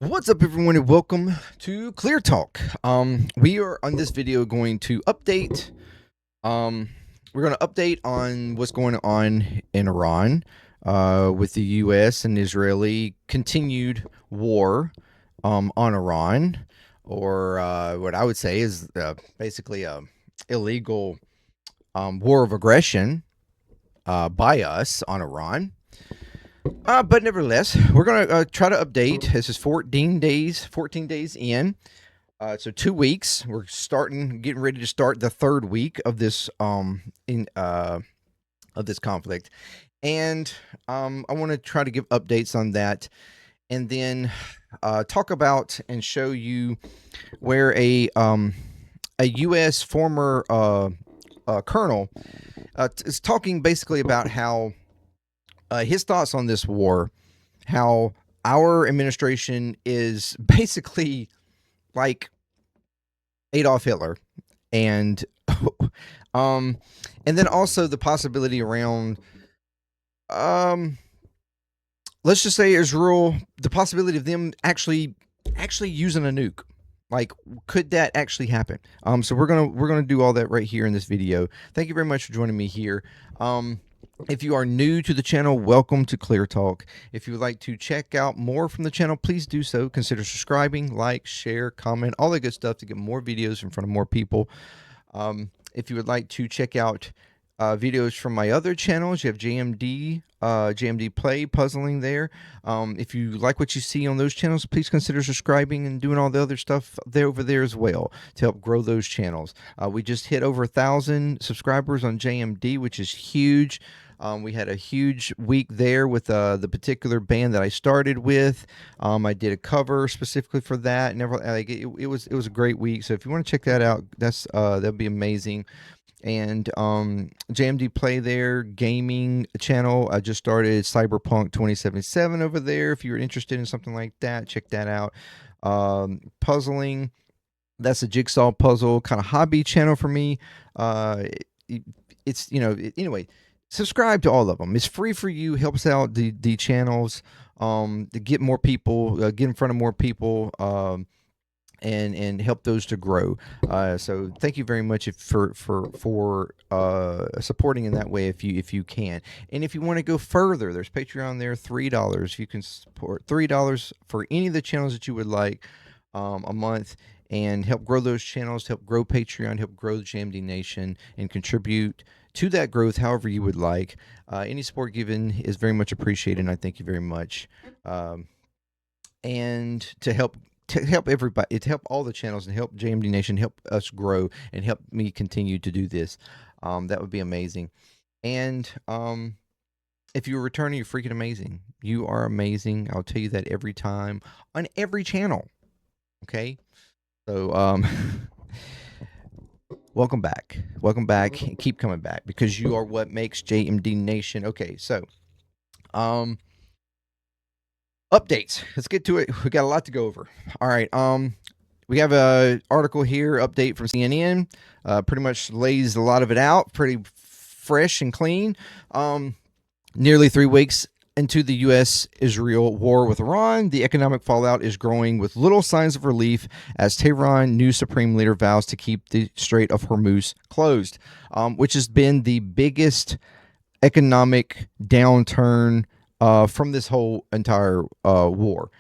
What's up, everyone, and welcome to ClearTalk. We are on this video going to update. We're going to update on what's going on in Iran with the U.S. and Israeli continued war on Iran, or what I would say is basically a illegal war of aggression by us on Iran. But nevertheless, we're going to try to update. This is 14 days in. So 2 weeks. We're getting ready to start the third week of this of this conflict, and I want to try to give updates on that, and then talk about and show you where a U.S. former colonel is talking basically about how his thoughts on this war, how our administration is basically like Adolf Hitler, and and then also the possibility around let's just say Israel, the possibility of them actually using a nuke. Like, could that actually happen? So we're gonna do all that right here in this video. Thank you very much for joining me here. If you are new to the channel, welcome to ClearTalk. If you would like to check out more from the channel, please do so. Consider subscribing, like, share, comment, all that good stuff to get more videos in front of more people. If you would like to check out videos from my other channels, you have JMDPLAY puzzling there. If you like what you see on those channels, please consider subscribing and doing all the other stuff there over there as well to help grow those channels. We just hit over 1,000 subscribers on JMD, which is huge. We had a huge week there with the particular band that I started with. I did a cover specifically for that. It was a great week. So if you want to check that out, that'd be amazing. And JMDPLAY there, gaming channel. I just started Cyberpunk 2077 over there. If you're interested in something like that, check that out. Puzzling. That's a jigsaw puzzle kind of hobby channel for me. It's anyway. Subscribe to all of them. It's free for you. Helps out the channels to get more people, get in front of more people, and help those to grow. So thank you very much for supporting in that way if you can. And if you want to go further, there's Patreon there, $3. You can support $3 for any of the channels that you would like a month, and help grow those channels, help grow Patreon, help grow the JMD Nation, and contribute to that growth however you would like. Any support given is very much appreciated, and I thank you very much. And to help everybody, to help all the channels and help JMD Nation, help us grow and help me continue to do this, that would be amazing. And if you're returning, you're freaking amazing. You are amazing. I'll tell you that every time on every channel. Okay, so welcome back. Keep coming back, because you are what makes JMD Nation. Okay, so updates. Let's get to it. We got a lot to go over. All right. We have a article here, update from CNN. Pretty much lays a lot of it out, pretty fresh and clean. Nearly 3 weeks into the U.S.-Israel war with Iran, the economic fallout is growing with little signs of relief as Tehran new supreme leader vows to keep the Strait of Hormuz closed, which has been the biggest economic downturn from this whole entire war.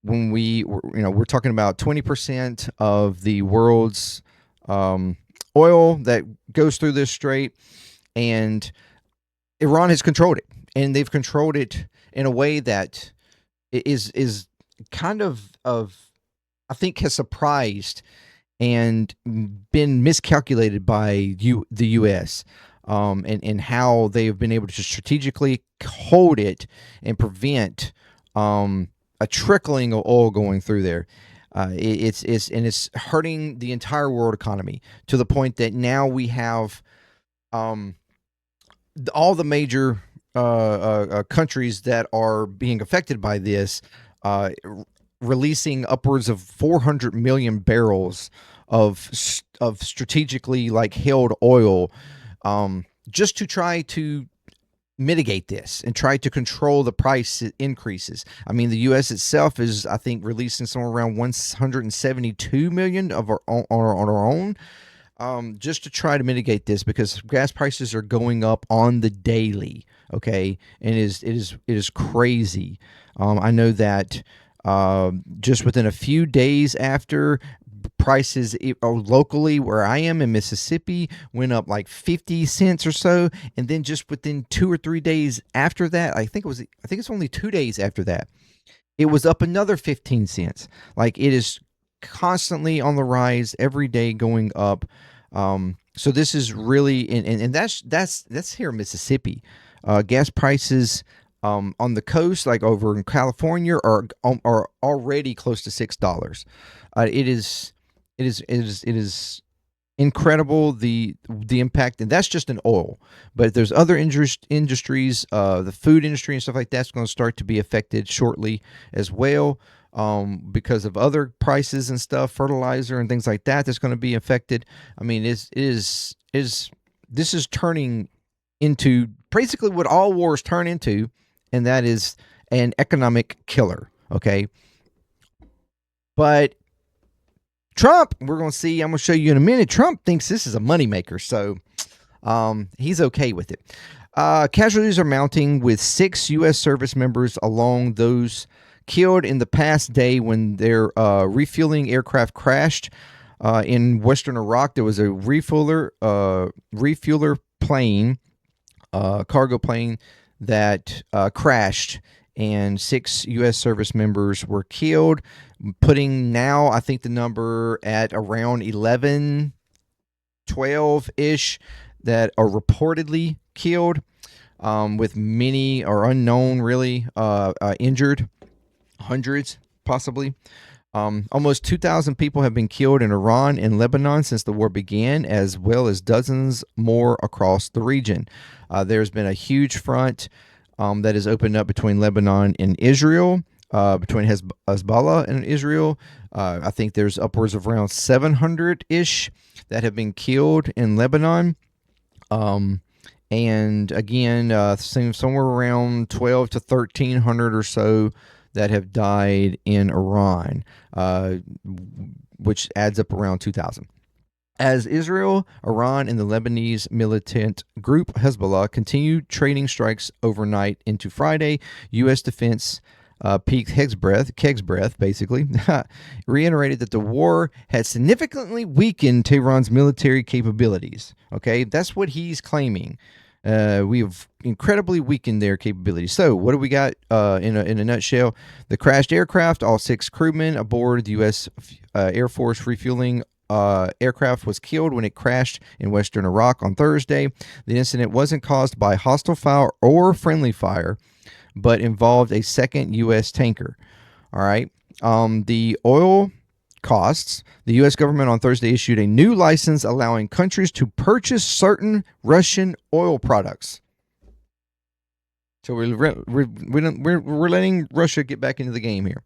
When we're talking about 20% of the world's oil that goes through this strait, and Iran has controlled it, and they've controlled it in a way that is kind of I think has surprised and been miscalculated by the U.S. And how they have been able to strategically hold it and prevent a trickling of oil going through there. It's hurting the entire world economy to the point that now we have all the major countries that are being affected by this releasing upwards of 400 million barrels of strategically held oil, just to try to mitigate this and try to control the price increases. I mean, the U.S. itself is, I think, releasing somewhere around 172 million of our on our own, just to try to mitigate this, because gas prices are going up on the daily. Okay, and it is crazy. I know that just within a few days after, prices locally where I am in Mississippi went up like 50 cents or so, and then just within 2 or 3 days after that, I think it's only 2 days after that, it was up another 15 cents. Like, it is constantly on the rise, every day going up. So this is really, and that's here in Mississippi. Gas prices on the coast, like over in California, are already close to $6. It is incredible, the impact, and that's just in oil. But there's other industries, the food industry and stuff like that's going to start to be affected shortly as well, because of other prices and stuff, fertilizer and things like that. That's going to be affected. I mean, this is turning into basically what all wars turn into, and that is an economic killer. Okay, but Trump, we're going to see, I'm going to show you in a minute, Trump thinks this is a moneymaker, so he's okay with it. Casualties are mounting, with 6 U.S. service members along those killed in the past day when their refueling aircraft crashed in western Iraq. There was a refueler plane, cargo plane, that crashed, and 6 U.S. service members were killed, putting now, I think, the number at around 11, 12-ish that are reportedly killed, with many are unknown, really, injured, hundreds possibly. Almost 2,000 people have been killed in Iran and Lebanon since the war began, as well as dozens more across the region. There's been a huge front that has opened up between Lebanon and Israel, between Hezbollah and Israel. I think there's upwards of around 700-ish that have been killed in Lebanon. And again, somewhere around 12 to 1,300 or so that have died in Iran, which adds up around 2,000. As Israel, Iran, and the Lebanese militant group Hezbollah continued trading strikes overnight into Friday, U.S. defense peak Kegg's breath, basically, reiterated that the war had significantly weakened Tehran's military capabilities. Okay, that's what he's claiming. We have incredibly weakened their capabilities. So what do we got in a nutshell? The crashed aircraft, all 6 crewmen aboard the U.S. Air Force refueling aircraft was killed when it crashed in western Iraq on Thursday. The incident wasn't caused by hostile fire or friendly fire, but involved a second U.S. tanker. All right. The oil costs. The U.S. government on Thursday issued a new license allowing countries to purchase certain Russian oil products. So we're letting Russia get back into the game here.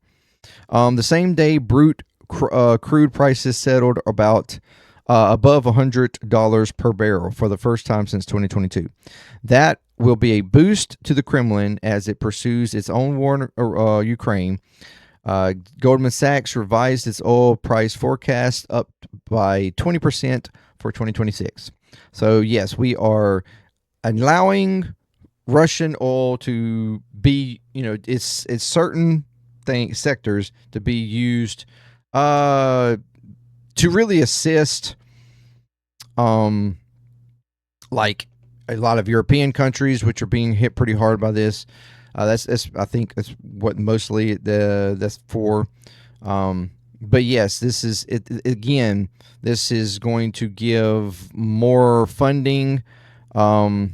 The same day, crude prices settled about above $100 per barrel for the first time since 2022. That will be a boost to the Kremlin as it pursues its own war in Ukraine. Goldman Sachs revised its oil price forecast up by 20% for 2026. So yes, we are allowing Russian oil to be, it's certain sectors to be used to really assist, like a lot of European countries, which are being hit pretty hard by this. That's I think that's what mostly that's for. But yes, this is it again. This is going to give more funding to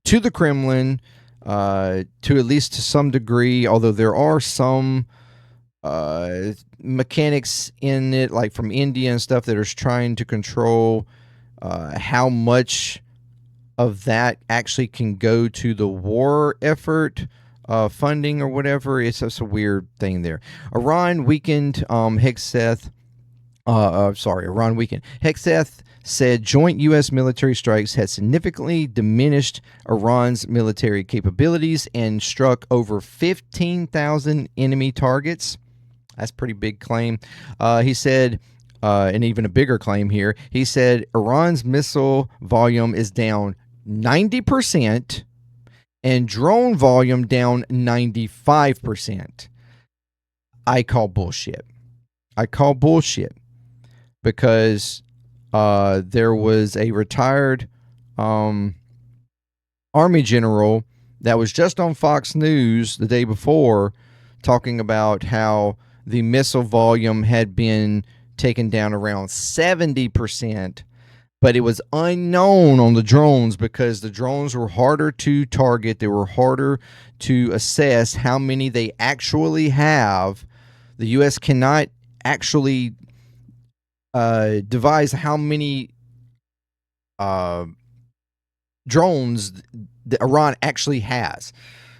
the Kremlin, to at least to some degree. Although there are some mechanics in it, like from India and stuff, that are trying to control how much of that actually can go to the war effort funding or whatever. It's just a weird thing there. Iran weakened Iran weakened. Hegseth, said joint U.S. military strikes had significantly diminished Iran's military capabilities and struck over 15,000 enemy targets. That's a pretty big claim. He said, and even a bigger claim here, he said Iran's missile volume is down 90% and drone volume down 95%. I call bullshit. Because there was a retired Army general that was just on Fox News the day before talking about how the missile volume had been taken down around 70%, but it was unknown on the drones because the drones were harder to target. They were harder to assess how many they actually have. The U.S. cannot actually devise how many drones that Iran actually has,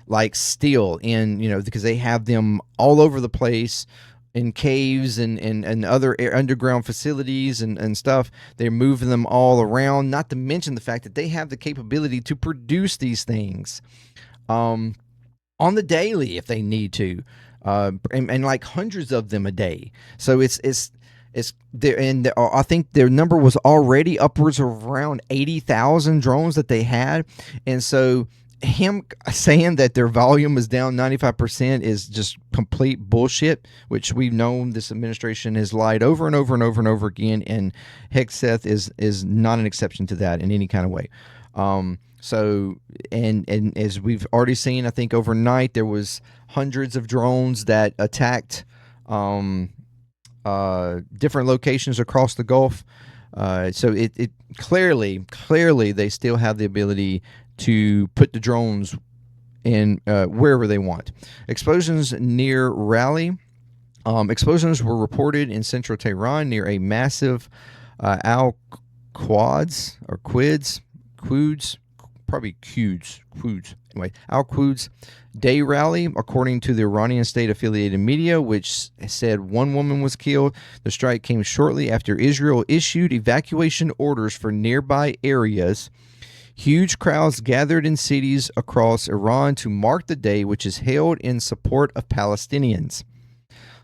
like still in, because they have them all over the place in caves and other underground facilities and stuff. They're moving them all around, not to mention the fact that they have the capability to produce these things on the daily if they need to, and like hundreds of them a day. So it's there, and I think their number was already upwards of around 80,000 drones that they had, and so him saying that their volume is down 95% is just complete bullshit, which we've known this administration has lied over and over and over and over again, and Hegseth is not an exception to that in any kind of way. So, and as we've already seen, I think overnight there was hundreds of drones that attacked different locations across the Gulf. So it clearly they still have the ability to put the drones in wherever they want. Explosions near Raleigh. Explosions were reported in central Tehran near a massive Al-Quds or Quds, probably Quds. Anyway, Al-Quds Day rally, according to the Iranian state-affiliated media, which said one woman was killed. The strike came shortly after Israel issued evacuation orders for nearby areas. Huge crowds gathered in cities across Iran to mark the day, which is held in support of Palestinians.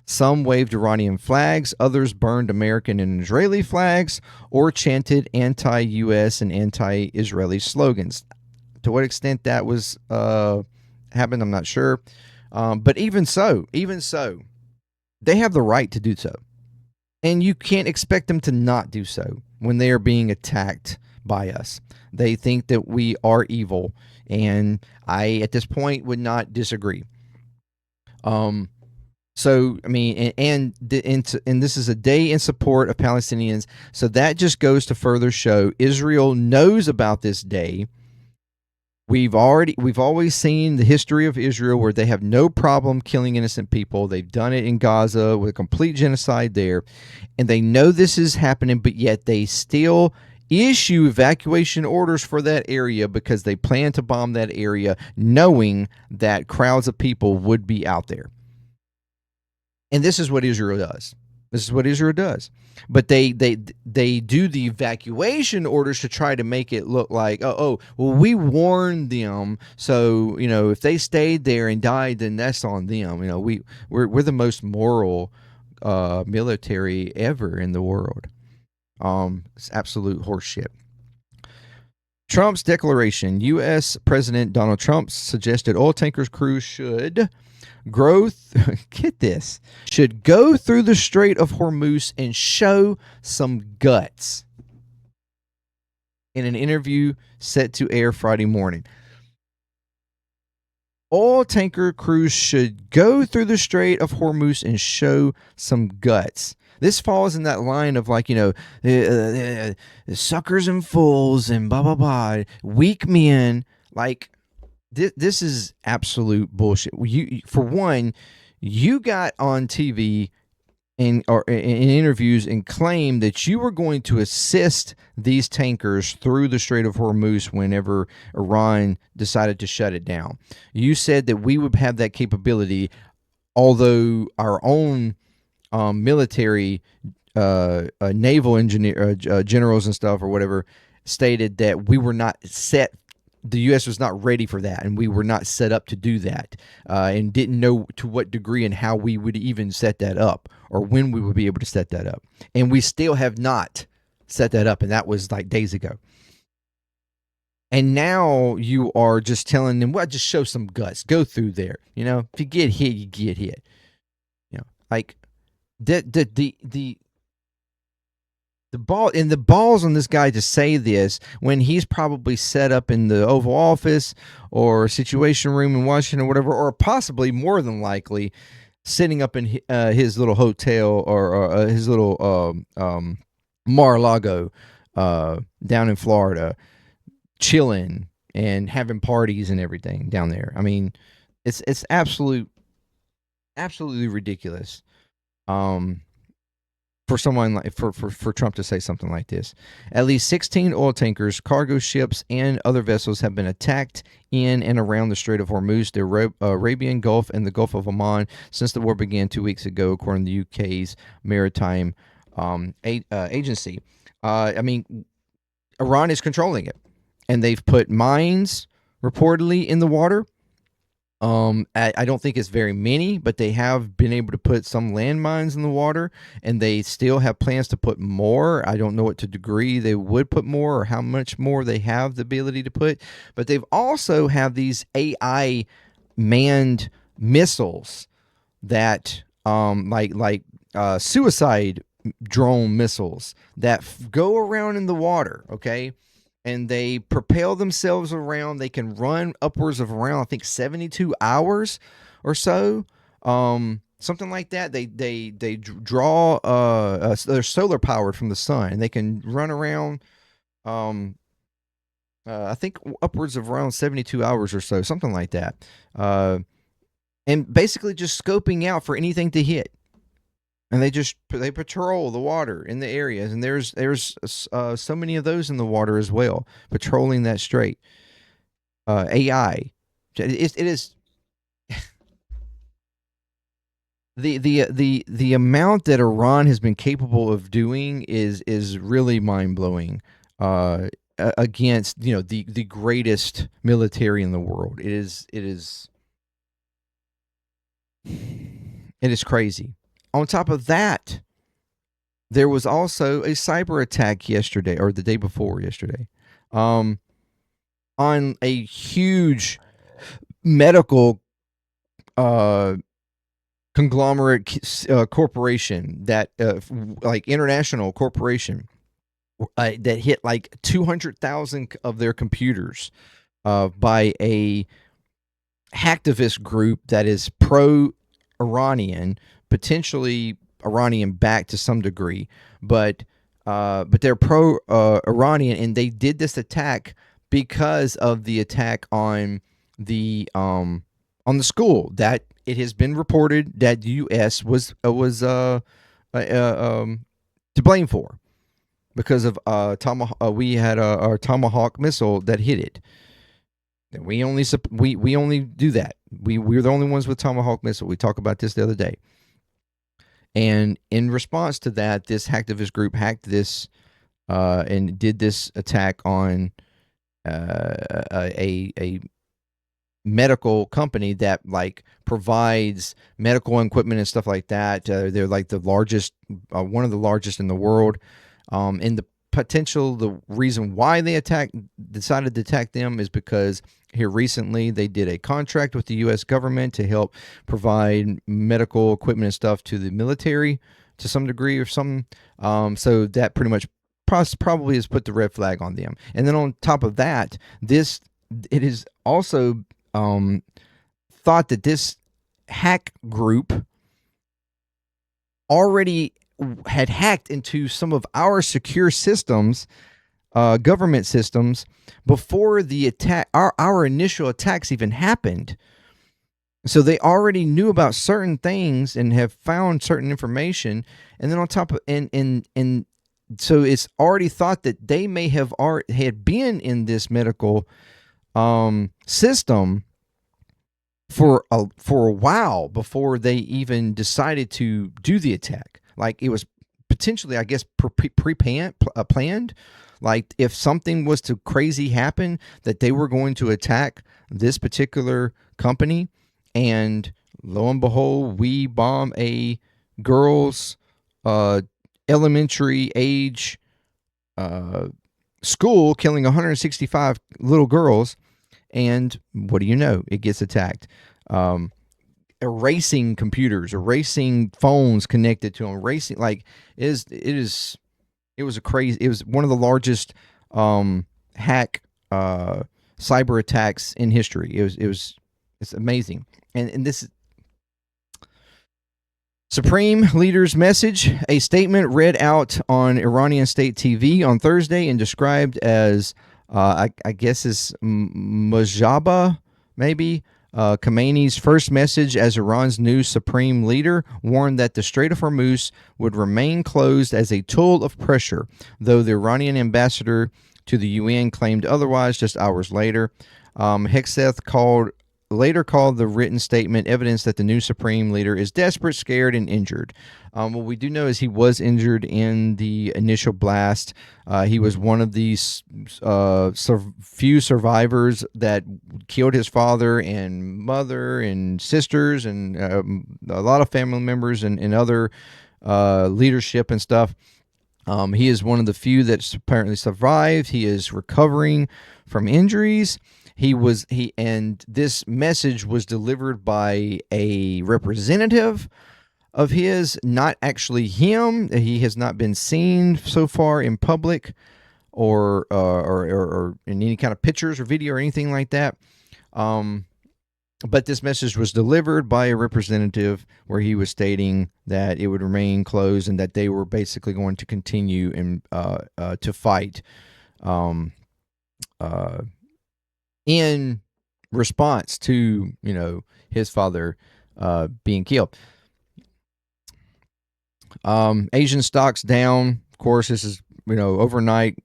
Some waved Iranian flags, others burned American and Israeli flags, or chanted anti-U.S. and anti-Israeli slogans. To what extent that was happened, I'm not sure. But even so, they have the right to do so. And you can't expect them to not do so when they are being attacked by us. They think that we are evil, and I, at this point, would not disagree. So, I mean, and this is a day in support of Palestinians, so that just goes to further show Israel knows about this day. We've always seen the history of Israel where they have no problem killing innocent people. They've done it in Gaza with a complete genocide there, and they know this is happening, but yet they still issue evacuation orders for that area because they plan to bomb that area, knowing that crowds of people would be out there. And this is what Israel does. But they do the evacuation orders to try to make it look like, well, we warned them, so if they stayed there and died, then that's on them. We're the most moral military ever in the world. It's absolute horseshit. Trump's declaration. U.S. President Donald Trump suggested oil tankers crews should go through the Strait of Hormuz and show some guts in an interview set to air Friday morning. Oil tanker crews should go through the Strait of Hormuz and show some guts. This falls in that line of suckers and fools and blah, blah, blah, weak men. Like, this is absolute bullshit. For one, you got on TV or in interviews and claimed that you were going to assist these tankers through the Strait of Hormuz whenever Iran decided to shut it down. You said that we would have that capability, although our own military naval engineer generals and stuff or whatever stated that we were not set. The U.S. was not ready for that, and we were not set up to do that, and didn't know to what degree and how we would even set that up, or when we would be able to set that up. And we still have not set that up, and that was like days ago. And now you are just telling them, well, just show some guts, go through there. If you get hit, you get hit. Like the balls on this guy to say this when he's probably set up in the Oval Office or Situation Room in Washington or whatever, or possibly more than likely sitting up in his little hotel or his little Mar-a-Lago down in Florida, chilling and having parties and everything down there. I mean, it's absolutely ridiculous. For someone like for Trump to say something like this. At least 16 oil tankers, cargo ships, and other vessels have been attacked in and around the Strait of Hormuz, the Arabian Gulf, and the Gulf of Oman since the war began 2 weeks ago, according to the UK's maritime agency. I mean, Iran is controlling it, and they've put mines reportedly in the water. I don't think it's very many, but they have been able to put some landmines in the water, and they still have plans to put more. I don't know what to degree they would put more or how much more they have the ability to put, but they've also have these AI manned missiles that like suicide drone missiles that go around in the water, okay? And they propel themselves around. They can run upwards of around, I think, 72 hours or so, something like that. They draw. They're solar powered from the sun, and they can run around. I think upwards of around 72 hours or so, something like that. And basically just scoping out for anything to hit. And they patrol the water in the areas, and there's so many of those in the water as well, patrolling that strait. AI, it is the amount that Iran has been capable of doing is really mind blowing. Against the greatest military in the world, it is crazy. On top of that, there was also a cyber attack yesterday, or the day before yesterday, on a huge medical conglomerate corporation that like international corporation that hit like 200,000 of their computers by a hacktivist group that is pro-Iranian, potentially Iranian backed to some degree, but they're pro-Iranian, and they did this attack because of the attack on the school that it has been reported that the U.S. was to blame for, because of we had our Tomahawk missile that hit it. And we only do that. We're the only ones with Tomahawk missile. We talked about this the other day. And in response to that, this hacktivist group hacked this and did this attack on a medical company that like provides medical equipment and stuff like that. They're like the largest, one of the largest in the world. And the reason why they decided to attack them is because here recently they did a contract with the U.S. government to help provide medical equipment and stuff to the military to some degree or something. So that pretty much probably has put the red flag on them. And then on top of that, it is also thought that this hack group already had hacked into some of our secure systems, government systems, before the attack, our initial attacks even happened. So they already knew about certain things and have found certain information, and then on top of and so it's already thought that they may have had been in this medical system for a while before they even decided to do the attack. Like it was potentially, I guess, planned. Like if something was to crazy happen, that they were going to attack this particular company, and lo and behold, we bomb a girls' elementary age school, killing 165 little girls, and what do you know? It gets attacked. Erasing computers, erasing phones connected to them, erasing like it was a crazy. It was one of the largest hack cyber attacks in history. It's amazing, and this Supreme Leader's message, a statement read out on Iranian state TV on Thursday and described as, I guess, is Mojaba, maybe. Khamenei's first message as Iran's new supreme leader warned that the Strait of Hormuz would remain closed as a tool of pressure, though the Iranian ambassador to the UN claimed otherwise just hours later. Hegseth later called the written statement evidence that the new supreme leader is desperate, scared, and injured. What we do know is he was injured in the initial blast. He was one of these few survivors that killed his father and mother and sisters and a lot of family members and other leadership and stuff. He is one of the few that's apparently survived. He is recovering from injuries. And this message was delivered by a representative of his, not actually him. He has not been seen so far in public or in any kind of pictures or video or anything like that. But this message was delivered by a representative where he was stating that it would remain closed and that they were basically going to continue to fight in response to, his father being killed. Asian stocks down. Of course, this is, overnight.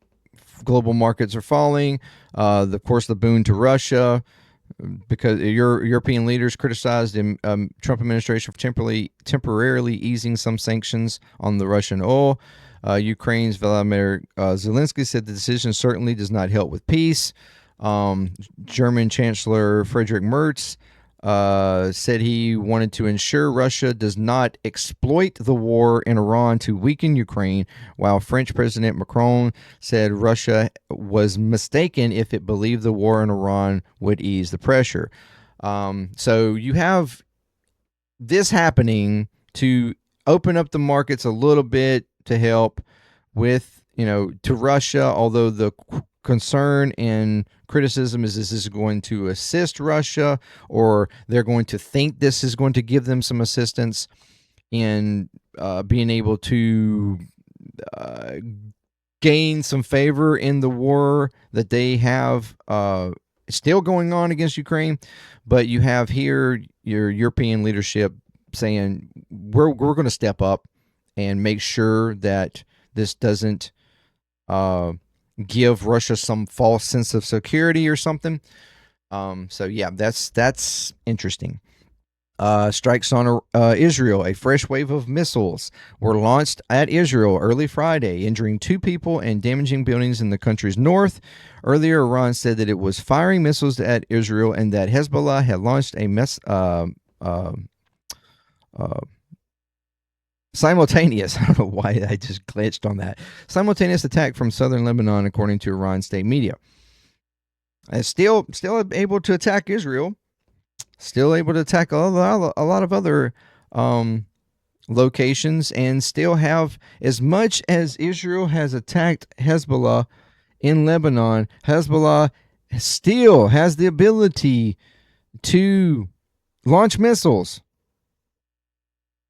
Global markets are falling. Of course, the boon to Russia, because European leaders criticized the Trump administration for temporarily easing some sanctions on the Russian oil. Ukraine's Volodymyr Zelensky said the decision certainly does not help with peace. German Chancellor Friedrich Merz said he wanted to ensure Russia does not exploit the war in Iran to weaken Ukraine, while French President Macron said Russia was mistaken if it believed the war in Iran would ease the pressure. So you have this happening to open up the markets a little bit to help with, to Russia, although the concern and criticism is this is going to assist Russia, or they're going to think this is going to give them some assistance in being able to gain some favor in the war that they have still going on against Ukraine. But you have here your European leadership saying we're going to step up and make sure that this doesn't give Russia some false sense of security or something. So yeah, that's interesting. Strikes on Israel. A fresh wave of missiles were launched at Israel early Friday, injuring 2 people and damaging buildings in the country's north. Earlier, Iran said that it was firing missiles at Israel and that Hezbollah had launched a simultaneous, I don't know why I just glitched on that, simultaneous attack from southern Lebanon, according to Iran state media. And still able to attack Israel, still able to attack a lot of other locations, and still have, as much as Israel has attacked Hezbollah in Lebanon, Hezbollah still has the ability to launch missiles.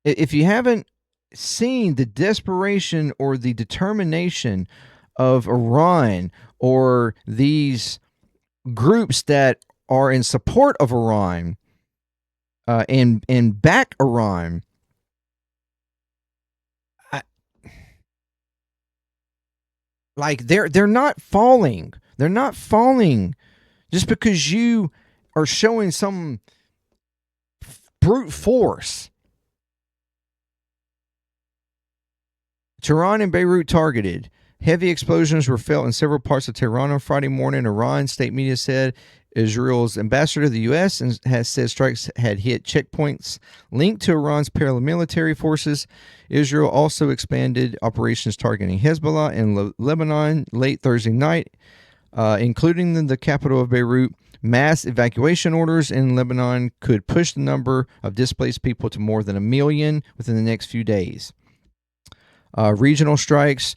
If you haven't seen the desperation or the determination of Iran or these groups that are in support of Iran and back Iran, they're not falling. They're not falling just because you are showing some brute force. Tehran and Beirut targeted. Heavy explosions were felt in several parts of Tehran on Friday morning. Iran state media said Israel's ambassador to the U.S. has said strikes had hit checkpoints linked to Iran's paramilitary forces. Israel also expanded operations targeting Hezbollah in Lebanon late Thursday night, including the capital of Beirut. Mass evacuation orders in Lebanon could push the number of displaced people to more than 1 million within the next few days. Regional strikes.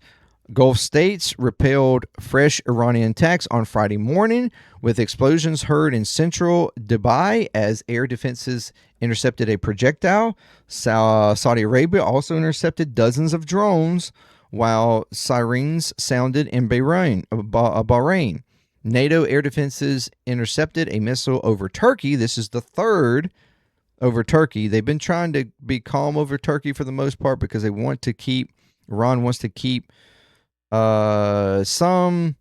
Gulf states repelled fresh Iranian attacks on Friday morning, with explosions heard in central Dubai as air defenses intercepted a projectile. Saudi Arabia also intercepted dozens of drones, while sirens sounded in Bahrain. NATO air defenses intercepted a missile over Turkey. This is the third over Turkey. They've been trying to be calm over Turkey for the most part because they want to keep, Iran wants to keep some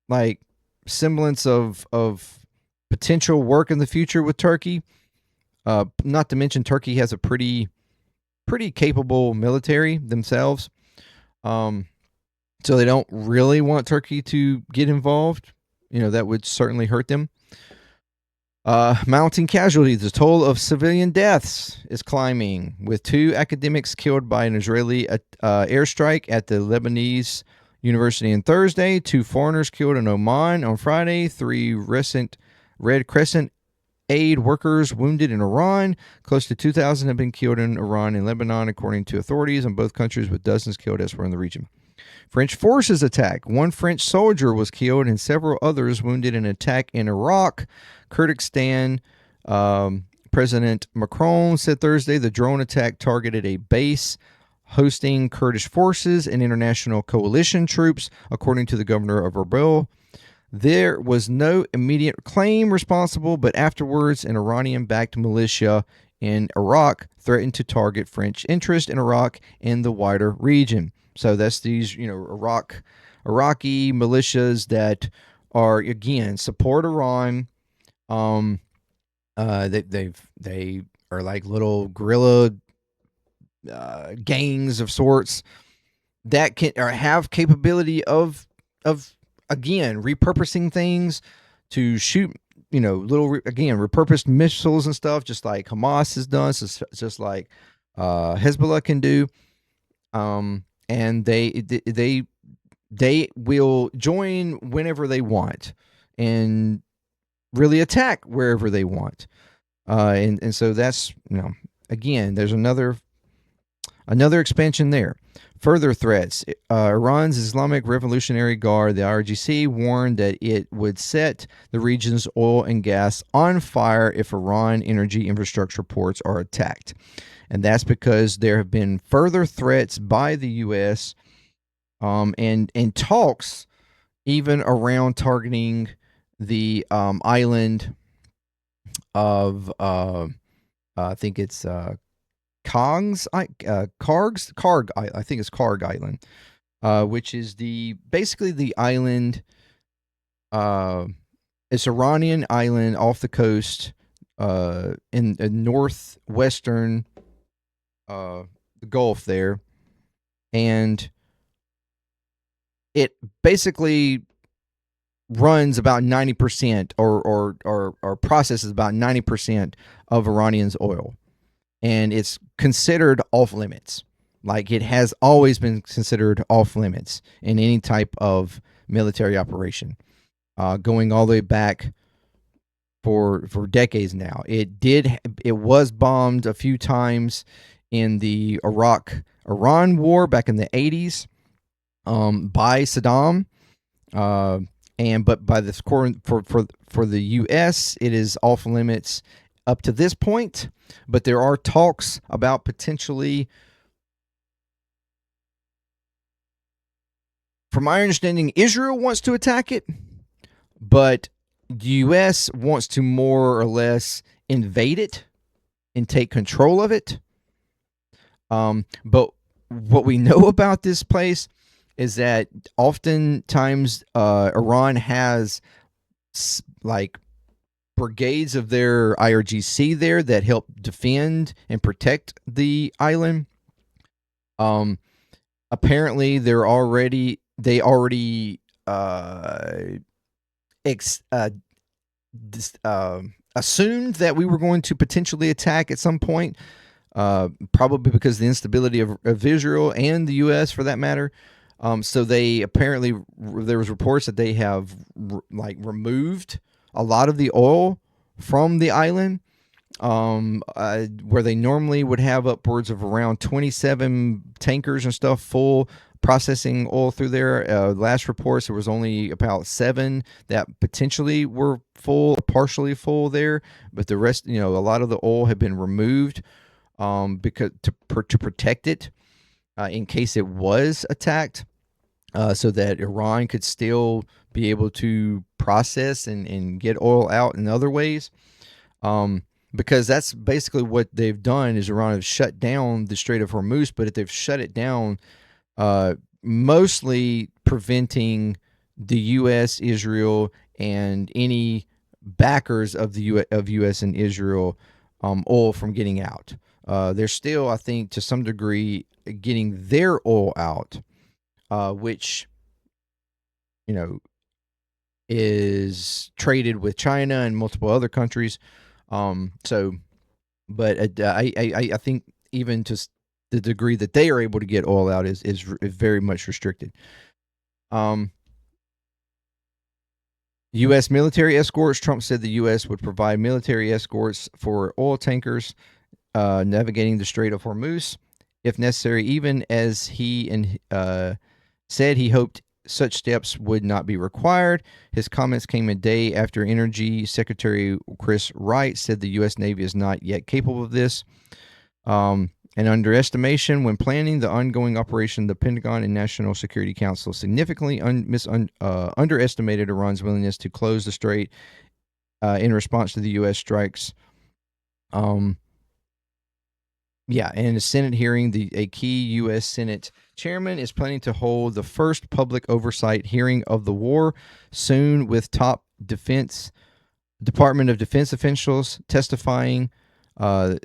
like semblance of potential work in the future with Turkey. Not to mention Turkey has a pretty capable military themselves. So they don't really want Turkey to get involved. That would certainly hurt them. Mounting casualties. The toll of civilian deaths is climbing, with 2 academics killed by an Israeli airstrike at the Lebanese university on Thursday, 2 foreigners killed in Oman on Friday, 3 recent Red Crescent aid workers wounded in Iran. Close to 2,000 have been killed in Iran and Lebanon, according to authorities in both countries, with dozens killed elsewhere in the region. French forces attack. 1 French soldier was killed and several others wounded in an attack in Iraq. Kurdistan. President Macron said Thursday the drone attack targeted a base hosting Kurdish forces and international coalition troops, according to the governor of Erbil. There was no immediate claim responsible, but afterwards, an Iranian-backed militia in Iraq threatened to target French interest in Iraq and the wider region. So that's these, Iraqi militias that are, again, support Iran. They are like little guerrilla gangs of sorts that can or have capability of again repurposing things to shoot repurposed missiles and stuff, just like Hamas has done, just like Hezbollah can do. And they will join whenever they want and really attack wherever they want. And so that's, again, there's another expansion there. Further threats. Iran's Islamic Revolutionary Guard, the IRGC, warned that it would set the region's oil and gas on fire if Iran energy infrastructure ports are attacked. And that's because there have been further threats by the U.S. And talks even around targeting the island of I think it's Karg Island, which is basically the island. It's Iranian island off the coast in northwestern the Gulf there, and it basically runs about 90% or processes about 90% of Iranian's oil. And it's considered off limits. Like, it has always been considered off limits in any type of military operation, going all the way back for decades now. It was bombed a few times in the Iraq-Iran war back in the 80s by Saddam. But by this for the U.S., it is off limits up to this point. But there are talks about potentially, from my understanding, Israel wants to attack it, but the U.S. wants to more or less invade it and take control of it. But what we know about this place is that oftentimes Iran has like brigades of their IRGC there that help defend and protect the island. apparently they already ex, assumed that we were going to potentially attack at some point, probably because of the instability of Israel and the U.S. for that matter. So they apparently, there was reports that they have removed a lot of the oil from the island, where they normally would have upwards of around 27 tankers and stuff full processing oil through there. Last reports, there was only about 7 that potentially were full, partially full there, but the rest, a lot of the oil had been removed, because to protect it, in case it was attacked, so that Iran could still be able to process and get oil out in other ways. Because that's basically what they've done, is Iran has shut down the Strait of Hormuz, but if they've shut it down, mostly preventing the U.S., Israel, and any backers of the U.S. and Israel oil from getting out. They're still, I think, to some degree, getting their oil out, which, is traded with China and multiple other countries. But I think even to the degree that they are able to get oil out is very much restricted. U.S. military escorts. Trump said the U.S. would provide military escorts for oil tankers navigating the Strait of Hormuz, if necessary, even as he said he hoped such steps would not be required. His comments came a day after Energy Secretary Chris Wright said the U.S. Navy is not yet capable of this. An underestimation when planning the ongoing operation, the Pentagon and National Security Council significantly underestimated Iran's willingness to close the strait in response to the U.S. strikes. Yeah, and in a Senate hearing, a key U.S. Senate chairman is planning to hold the first public oversight hearing of the war soon, with top Department of Defense officials testifying. To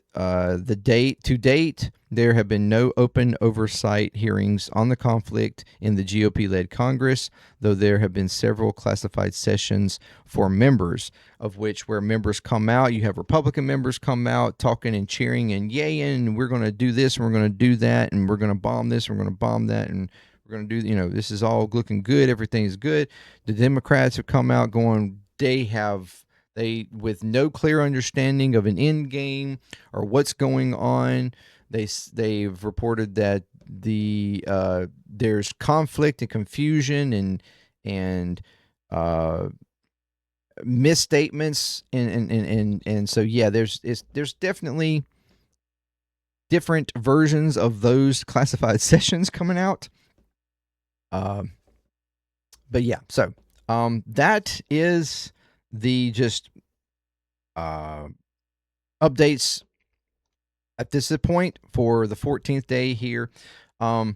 date, there have been no open oversight hearings on the conflict in the GOP-led Congress, though there have been several classified sessions for members, of which where members come out, you have Republican members come out talking and cheering and yaying, and we're going to do this, and we're going to do that, and we're going to bomb this, and we're going to bomb that, and we're going to do, this is all looking good, everything is good. The Democrats have come out going, with no clear understanding of an end game or what's going on, they've reported that there's conflict and confusion and misstatements and so yeah, there's definitely different versions of those classified sessions coming out. But yeah, so that is the just updates at this point for the 14th day here. I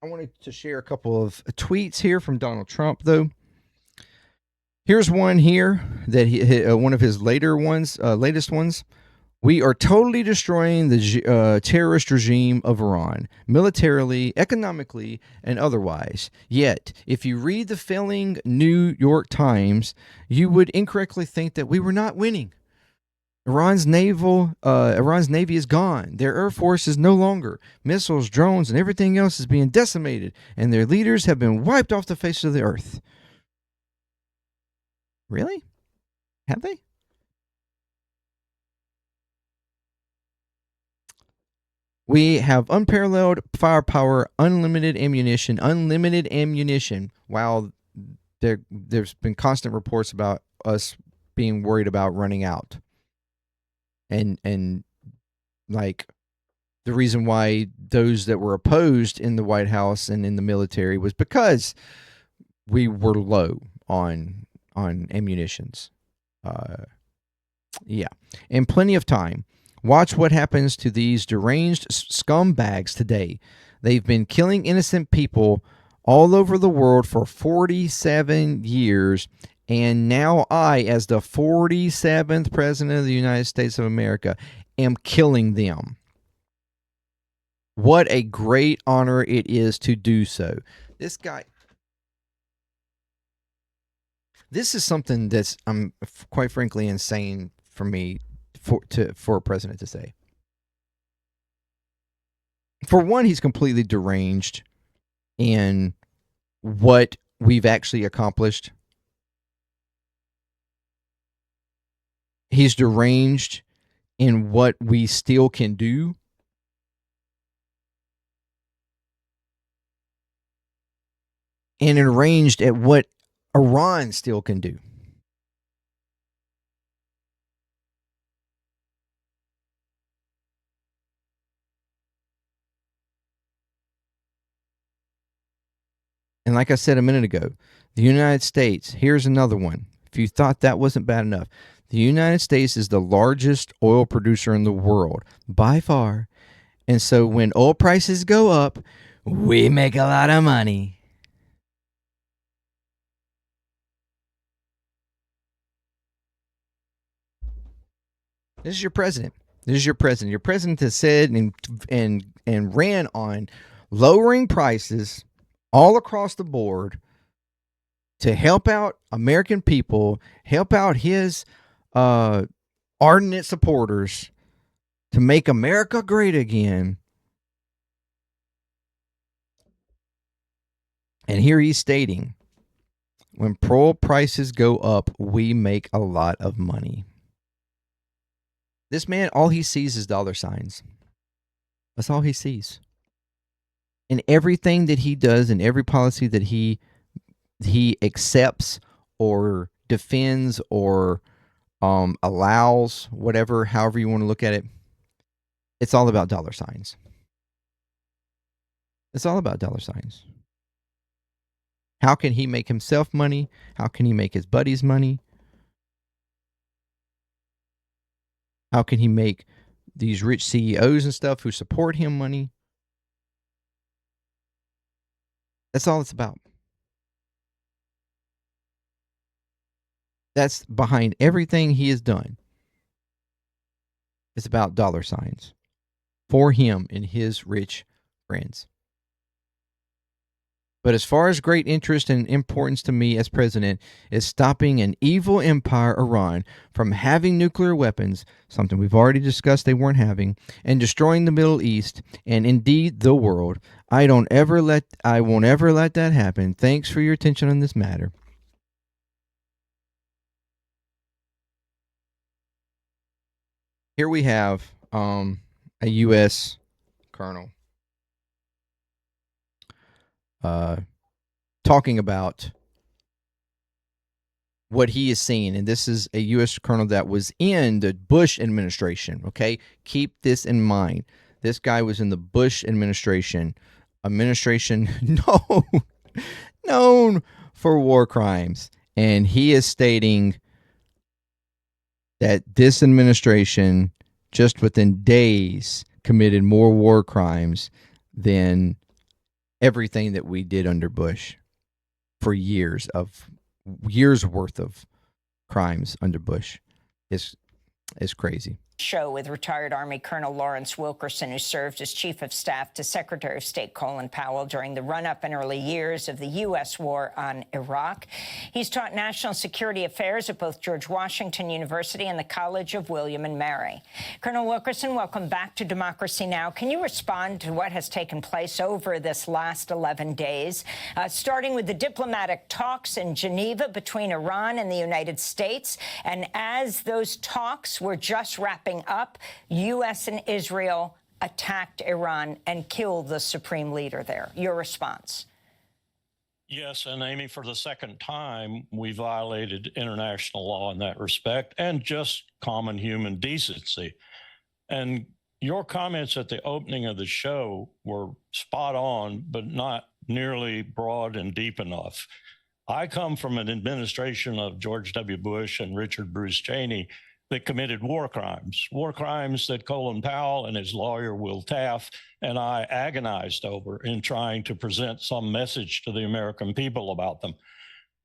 wanted to share a couple of tweets here from Donald Trump, though. Here's one here that one of his latest ones. We are totally destroying the terrorist regime of Iran, militarily, economically, and otherwise. Yet, if you read the failing New York Times, you would incorrectly think that we were not winning. Iran's Navy is gone. Their Air Force is no longer. Missiles, drones, and everything else is being decimated, and their leaders have been wiped off the face of the earth. Really? Have they? We have unparalleled firepower, unlimited ammunition. While there's been constant reports about us being worried about running out. And like the reason why those that were opposed in the White House and in the military was because we were low on ammunitions. Yeah, and plenty of time. Watch what happens to these deranged scumbags today. They've been killing innocent people all over the world for 47 years, and now I, as the 47th president of the United States of America, am killing them. What a great honor it is to do so. This guy, this is something that's quite frankly insane for me for a president to say. For one, he's completely deranged in what we've actually accomplished. He's deranged in what we still can do. And enraged at what Iran still can do. And like I said a minute ago, the United States, here's another one. If you thought that wasn't bad enough, the United States is the largest oil producer in the world by far. And so when oil prices go up, we make a lot of money. This is your president. This is your president. Your president has said and ran on lowering prices all across the board to help out American people, help out his ardent supporters, to make America great again. And here he's stating, when oil prices go up, we make a lot of money. This man, all he sees is dollar signs. That's all he sees. And everything that he does and every policy that he accepts or defends or allows, whatever, however you want to look at it, it's all about dollar signs. It's all about dollar signs. How can he make himself money? How can he make his buddies money? How can he make these rich CEOs and stuff who support him money? That's all it's about. That's behind everything he has done. It's about dollar signs for him and his rich friends. But as far as great interest and importance to me as president is stopping an evil empire, Iran, from having nuclear weapons, something we've already discussed they weren't having, and destroying the Middle East and indeed the world. I won't ever let that happen. Thanks for your attention on this matter. Here we have a U.S. colonel talking about what he is seeing. And this is a U.S. colonel that was in the Bush administration. Okay, keep this in mind. This guy was in the Bush administration known for war crimes. And he is stating that this administration, just within days, committed more war crimes than everything that we did under Bush for years worth of crimes under Bush is crazy. Show with retired Army Colonel Lawrence Wilkerson, who served as Chief of Staff to Secretary of State Colin Powell during the run-up and early years of the U.S. war on Iraq. He's taught national security affairs at both George Washington University and the College of William and Mary. Colonel Wilkerson, welcome back to Democracy Now! Can you respond to what has taken place over this last 11 days, starting with the diplomatic talks in Geneva between Iran and the United States? And as those talks were just wrapping up, U.S. and Israel attacked Iran and killed the supreme leader there. Your response? Yes, and Amy, for the second time, we violated international law in that respect and just common human decency. And your comments at the opening of the show were spot on, but not nearly broad and deep enough. I come from an administration of George W. Bush and Richard Bruce Cheney that committed war crimes that Colin Powell and his lawyer Will Taft and I agonized over in trying to present some message to the American people about them.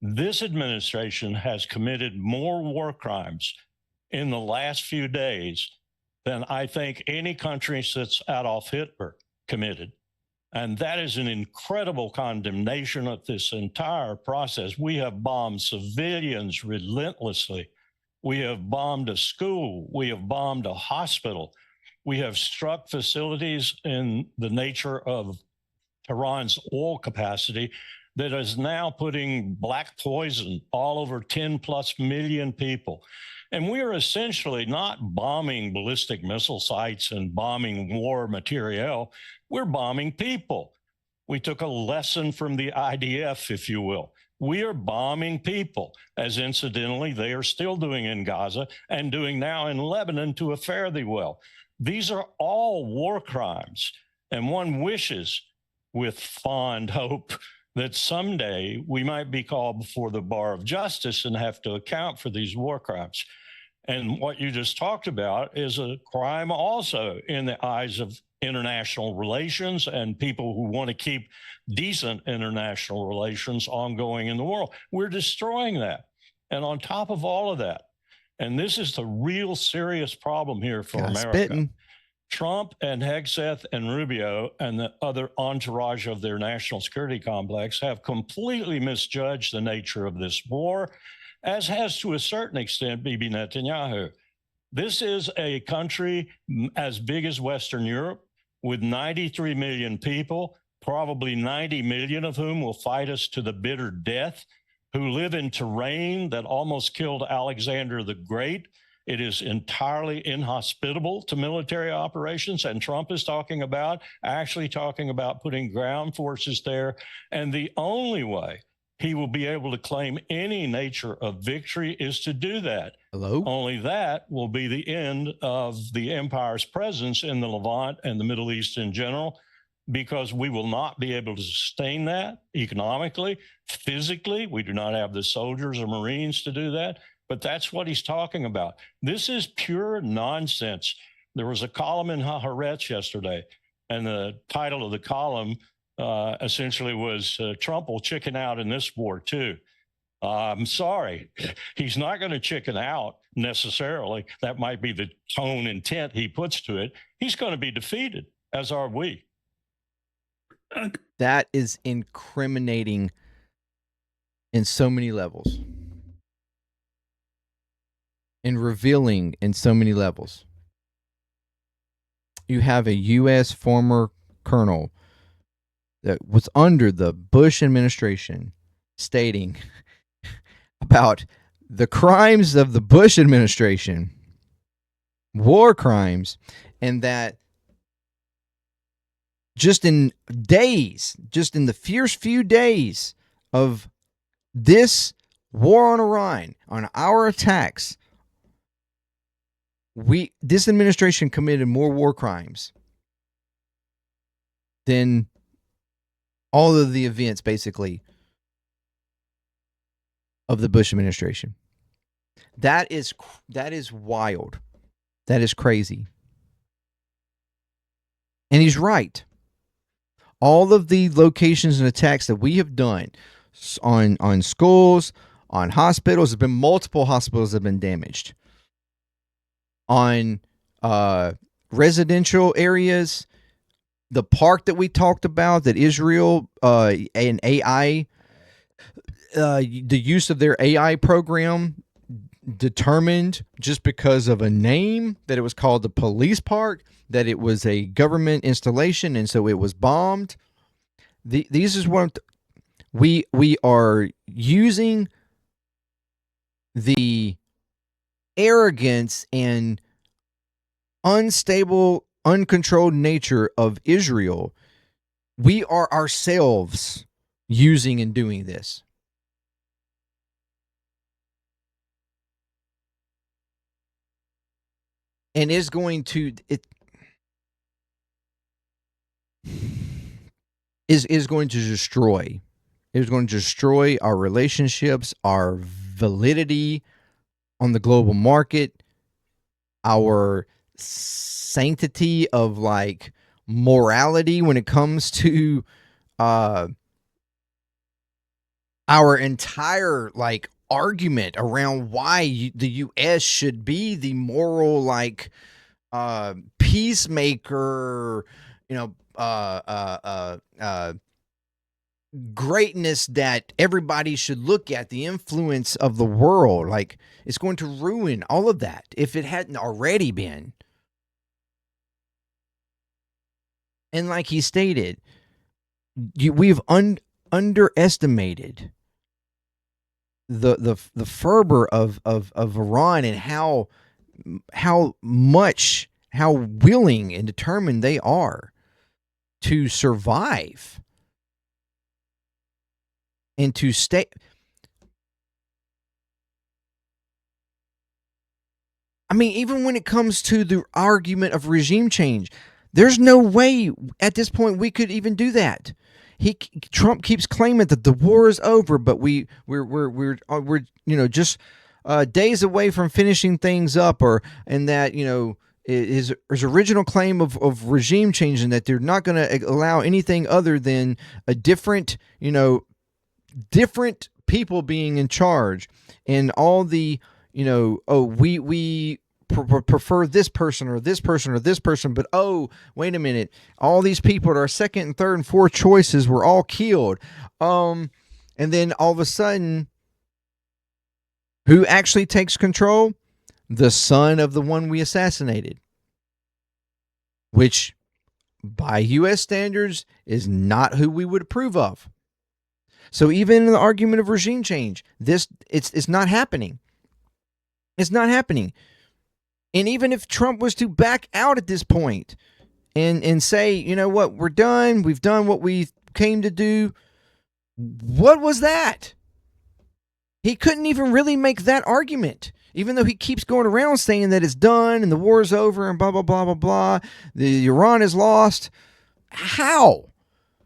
This administration has committed more war crimes in the last few days than I think any country since Adolf Hitler committed. And that is an incredible condemnation of this entire process. We have bombed civilians relentlessly. We have bombed a school. We have bombed a hospital. We have struck facilities in the nature of Tehran's oil capacity that is now putting black poison all over 10 plus million people. And we are essentially not bombing ballistic missile sites and bombing war materiel. We're bombing people. We took a lesson from the IDF, if you will. We are bombing people, as incidentally they are still doing in Gaza and doing now in Lebanon to a fare thee well. These are all war crimes. And one wishes with fond hope that someday we might be called before the bar of justice and have to account for these war crimes. And what you just talked about is a crime also in the eyes of international relations and people who want to keep decent international relations ongoing in the world. We're destroying that. And on top of all of that, and this is the real serious problem here for America, Trump and Hegseth and Rubio and the other entourage of their national security complex have completely misjudged the nature of this war, as has to a certain extent Bibi Netanyahu. This is a country as big as Western Europe with 93 million people, probably 90 million of whom will fight us to the bitter death, who live in terrain that almost killed Alexander the Great. It is entirely inhospitable to military operations, and Trump is actually talking about putting ground forces there. And the only way he will be able to claim any nature of victory is to do that. Only that will be the end of the empire's presence in the Levant and the Middle East in general, because we will not be able to sustain that economically, physically. We do not have the soldiers or Marines to do that. But that's what he's talking about. This is pure nonsense. There was a column in Haaretz yesterday, and the title of the column essentially was Trump will chicken out in this war too. I'm sorry, he's not going to chicken out necessarily. That might be the tone intent he puts to it. He's going to be defeated, as are we. That is incriminating in so many levels. And revealing in so many levels. You have a U.S. former colonel that was under the Bush administration stating about the crimes of the Bush administration, war crimes, and that just in the fierce few days of this war on Iran, on our attacks, this administration committed more war crimes than all of the events, basically, of the Bush administration. That is wild. That is crazy. And he's right. All of the locations and attacks that we have done on schools, on hospitals, have been multiple hospitals that have been damaged. On residential areas, the park that we talked about, that Israel and AI, the use of their AI program determined just because of a name that it was called the police park, that it was a government installation, and so it was bombed. These is what we are using the arrogance and unstable, uncontrolled nature of Israel. We are ourselves using and doing this. And is going to destroy. It is going to destroy our relationships, our validity on the global market, our sanctity of morality when it comes to our entire argument around why the U.S. should be the moral peacemaker you know, uh, uh, uh, uh, greatness that everybody should look at, the influence of the world. Like, it's going to ruin all of that if it hadn't already been. And like he stated, we've underestimated the fervor of Iran, and how willing and determined they are to survive and to stay. I mean, even when it comes to the argument of regime change, there's no way at this point we could even do that. Trump keeps claiming that the war is over, but we're just days away from finishing things up, and that his original claim of regime change, and that they're not going to allow anything other than a different people being in charge, and all the we prefer this person or this person or this person, but oh, wait a minute, all these people at our second and third and fourth choices were all killed. And then all of a sudden, who actually takes control? The son of the one we assassinated, which by U.S. standards is not who we would approve of. So even in the argument of regime change, it's not happening. It's not happening. And even if Trump was to back out at this point and say, you know what, we're done, we've done what we came to do, what was that? He couldn't even really make that argument, even though he keeps going around saying that it's done and the war is over and blah, blah, blah, blah, blah. The Iran is lost. How?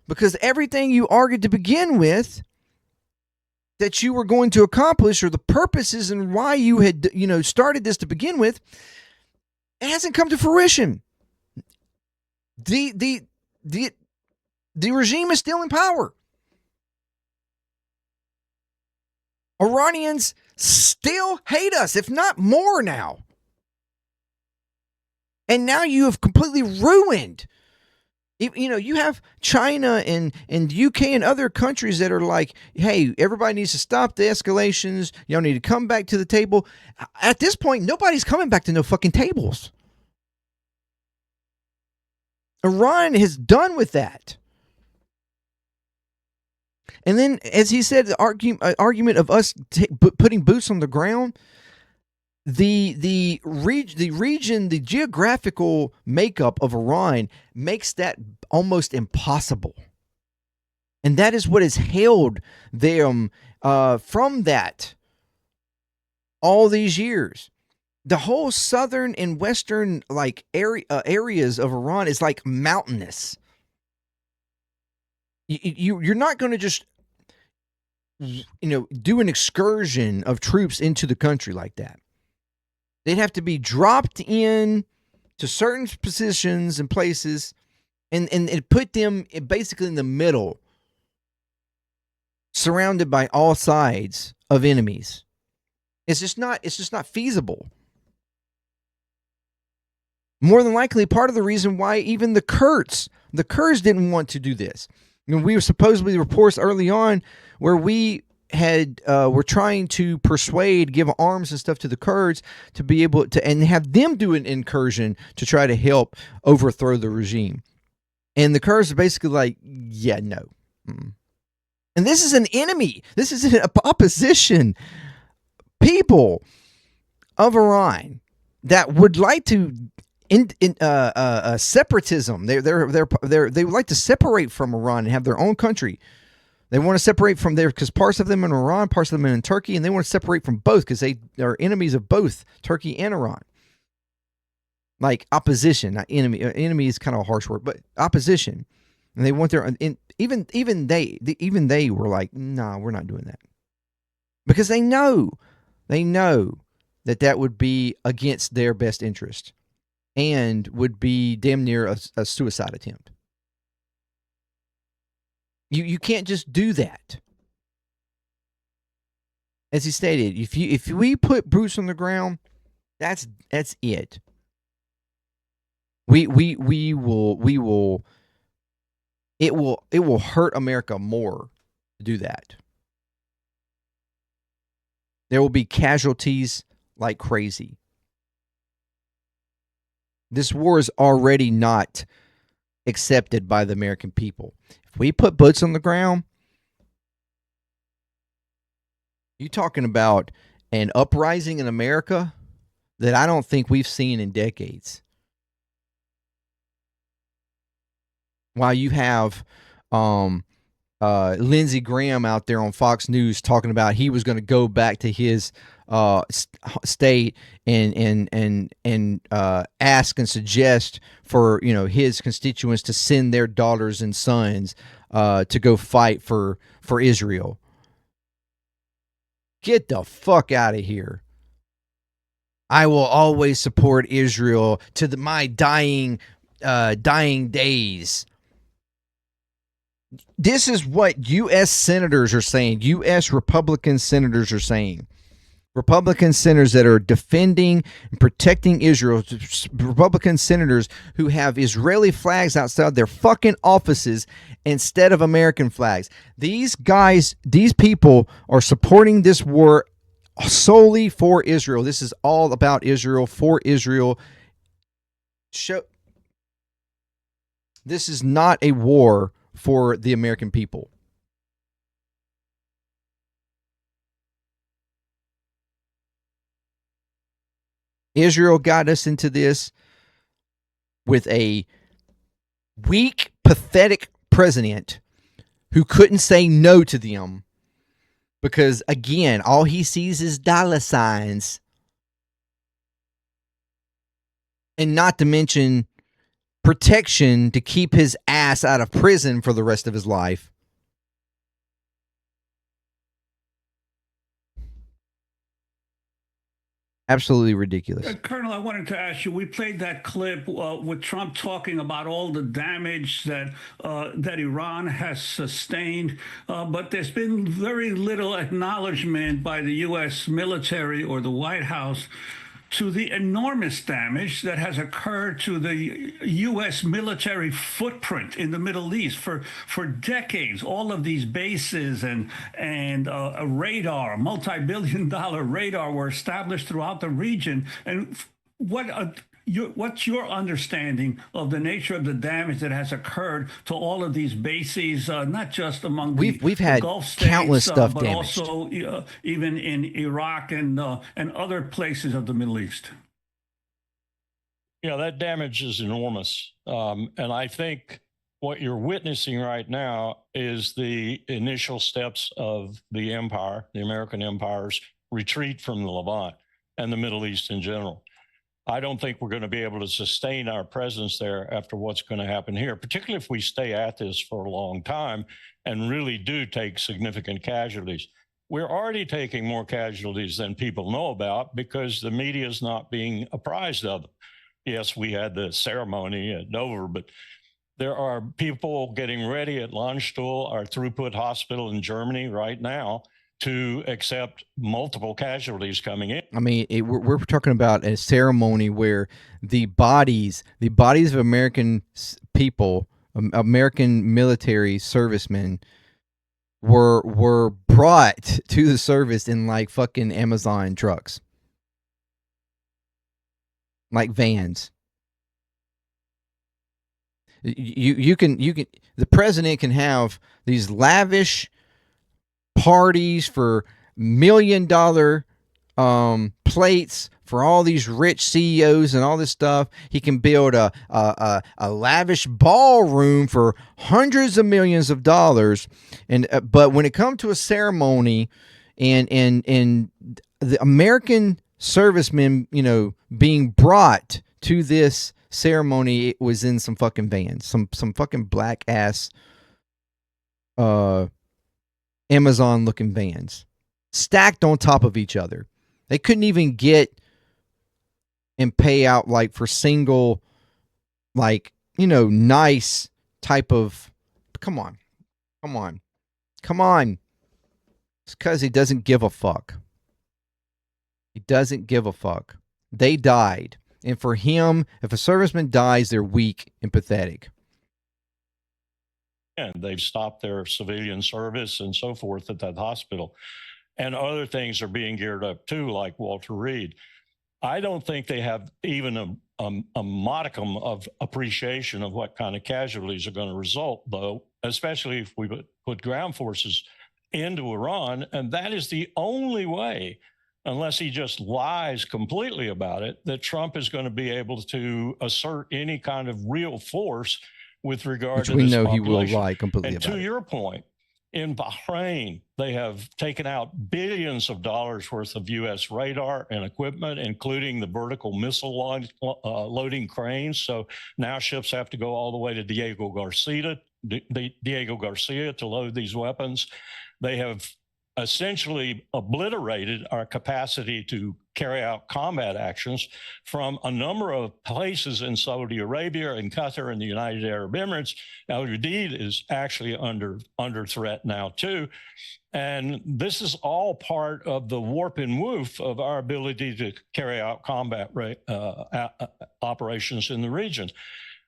Because everything you argued to begin with that you were going to accomplish, or the purposes and why you had started this to begin with, it hasn't come to fruition. The regime is still in power. Iranians still hate us, if not more now. And now you have completely ruined. You have China and UK and other countries that are like, hey, everybody needs to stop the escalations. Y'all need to come back to the table. At this point, nobody's coming back to no fucking tables. Iran is done with that. And then, as he said, the argument of us putting boots on the ground, the region, the geographical makeup of Iran makes that almost impossible. And that is what has held them from that all these years. The whole southern and western areas of Iran is like mountainous. You're not going to just do an excursion of troops into the country like that. They'd have to be dropped in to certain positions and places, and put them basically in the middle, surrounded by all sides of enemies. It's just not feasible. More than likely, part of the reason why even the Kurds didn't want to do this. We were supposedly reports early on where we were trying to give arms and stuff to the Kurds to be able to, and have them do an incursion to try to help overthrow the regime. And the Kurds are basically like, yeah, no. Mm. And this is an enemy. This is an opposition people of Iran that would like to separatism. They would like to separate from Iran and have their own country. They want to separate from there because parts of them in Iran, parts of them in Turkey, and they want to separate from both because they are enemies of both Turkey and Iran. Like opposition, not enemy. Enemy is kind of a harsh word, but opposition. And they want even they were like, nah, we're not doing that, because they know that would be against their best interest and would be damn near a suicide attempt. You can't just do that. As he stated, if we put boots on the ground, that's it. We will it will hurt America more to do that. There will be casualties like crazy. This war is already not accepted by the American people. If we put boots on the ground, you're talking about an uprising in America that I don't think we've seen in decades. While you have Lindsey Graham out there on Fox News talking about he was going to go back to his state and ask and suggest for his constituents to send their daughters and sons to go fight for Israel. Get the fuck out of here. I will always support Israel to my dying days. This is what U.S. senators are saying. U.S. Republican senators are saying. Republican senators that are defending and protecting Israel. Republican senators who have Israeli flags outside their fucking offices instead of American flags. These guys, these people are supporting this war solely for Israel. This is all about Israel, for Israel. This is not a war for the American people. Israel got us into this with a weak, pathetic president who couldn't say no to them because, again, all he sees is dollar signs. And not to mention protection to keep his ass out of prison for the rest of his life. Absolutely ridiculous. Colonel, I wanted to ask you, we played that clip with Trump talking about all the damage that Iran has sustained, but there's been very little acknowledgement by the U.S. military or the White House to the enormous damage that has occurred to the U.S. military footprint in the Middle East for decades. All of these bases and a radar, multi-billion-dollar radar, were established throughout the region. And what's your understanding of the nature of the damage that has occurred to all of these bases, not just among we've had Gulf states, countless stuff but damaged. also even in Iraq and other places of the Middle East? Yeah, that damage is enormous. And I think what you're witnessing right now is the initial steps of the empire, the American empire's retreat from the Levant and the Middle East in general. I don't think we're going to be able to sustain our presence there after what's going to happen here, particularly if we stay at this for a long time and really do take significant casualties. We're already taking more casualties than people know about because the media is not being apprised of them. Yes, we had the ceremony at Dover, but there are people getting ready at Landstuhl, our throughput hospital in Germany right now, to accept multiple casualties coming in. I mean, we're talking about a ceremony where the bodies of American people, American military servicemen, were brought to the service in like fucking Amazon trucks, like vans. You can the president can have these lavish parties for $1 million plates for all these rich CEOs and all this stuff. He can build a lavish ballroom for hundreds of millions of dollars, and but when it comes to a ceremony and the American servicemen, being brought to this ceremony, it was in some fucking vans, some fucking black ass Amazon looking vans stacked on top of each other. They couldn't even get and pay out like for single, like, nice type of, come on. It's because he doesn't give a fuck. He doesn't give a fuck. They died. And for him, if a serviceman dies, they're weak and pathetic. And they've stopped their civilian service and so forth at that hospital. And other things are being geared up too, like Walter Reed. I don't think they have even a modicum of appreciation of what kind of casualties are going to result, though, especially if we put ground forces into Iran. And that is the only way, unless he just lies completely about it, that Trump is going to be able to assert any kind of real force with regard to this population. Which we know he will lie completely about. And to your point, in Bahrain, they have taken out billions of dollars worth of U.S. radar and equipment, including the vertical missile loading cranes. So now ships have to go all the way to Diego Garcia to load these weapons. They have essentially obliterated our capacity to carry out combat actions from a number of places in Saudi Arabia and Qatar and the United Arab Emirates. Al Udeid is actually under threat now too. And this is all part of the warp and woof of our ability to carry out combat operations in the region.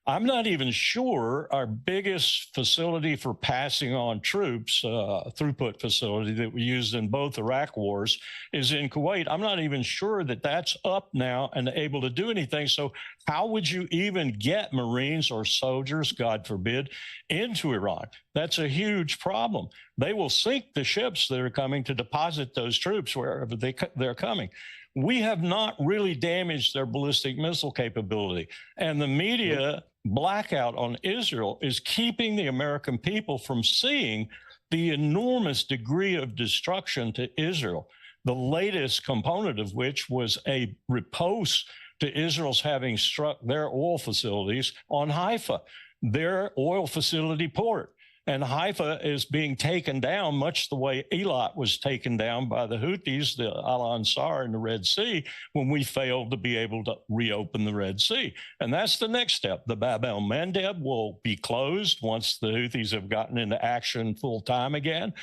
I'm not even sure our biggest facility for passing on troops, throughput facility that we used in both Iraq wars, is in Kuwait. I'm not even sure that that's up now and able to do anything. So how would you even get Marines or soldiers, God forbid, into Iran? That's a huge problem. They will sink the ships that are coming to deposit those troops wherever they're coming. We have not really damaged their ballistic missile capability. And the media blackout on Israel is keeping the American people from seeing the enormous degree of destruction to Israel, the latest component of which was a riposte to Israel's having struck their oil facilities on Haifa, their oil facility port. And Haifa is being taken down much the way Eilat was taken down by the Houthis, the Al-Ansar in the Red Sea, when we failed to be able to reopen the Red Sea. And that's the next step. The Bab el-Mandeb will be closed once the Houthis have gotten into action full time again.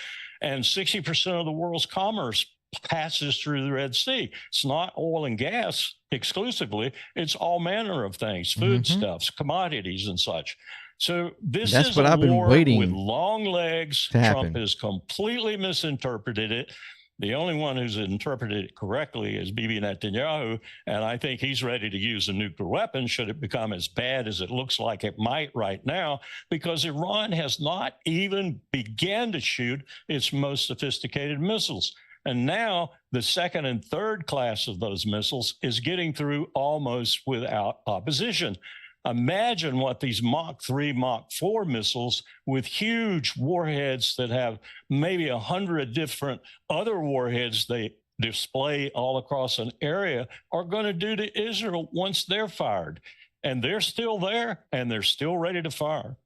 And 60% of the world's commerce passes through the Red Sea. It's not oil and gas exclusively. It's all manner of things, foodstuffs, commodities and such. So that's what I've been waiting with long legs. Trump has completely misinterpreted it. The only one who's interpreted it correctly is Bibi Netanyahu, and I think he's ready to use a nuclear weapon should it become as bad as it looks like it might right now, because Iran has not even begun to shoot its most sophisticated missiles. And now the second and third class of those missiles is getting through almost without opposition. Imagine what these Mach 3, Mach 4 missiles with huge warheads that have maybe 100 different other warheads they display all across an area are going to do to Israel once they're fired. And they're still there, and they're still ready to fire.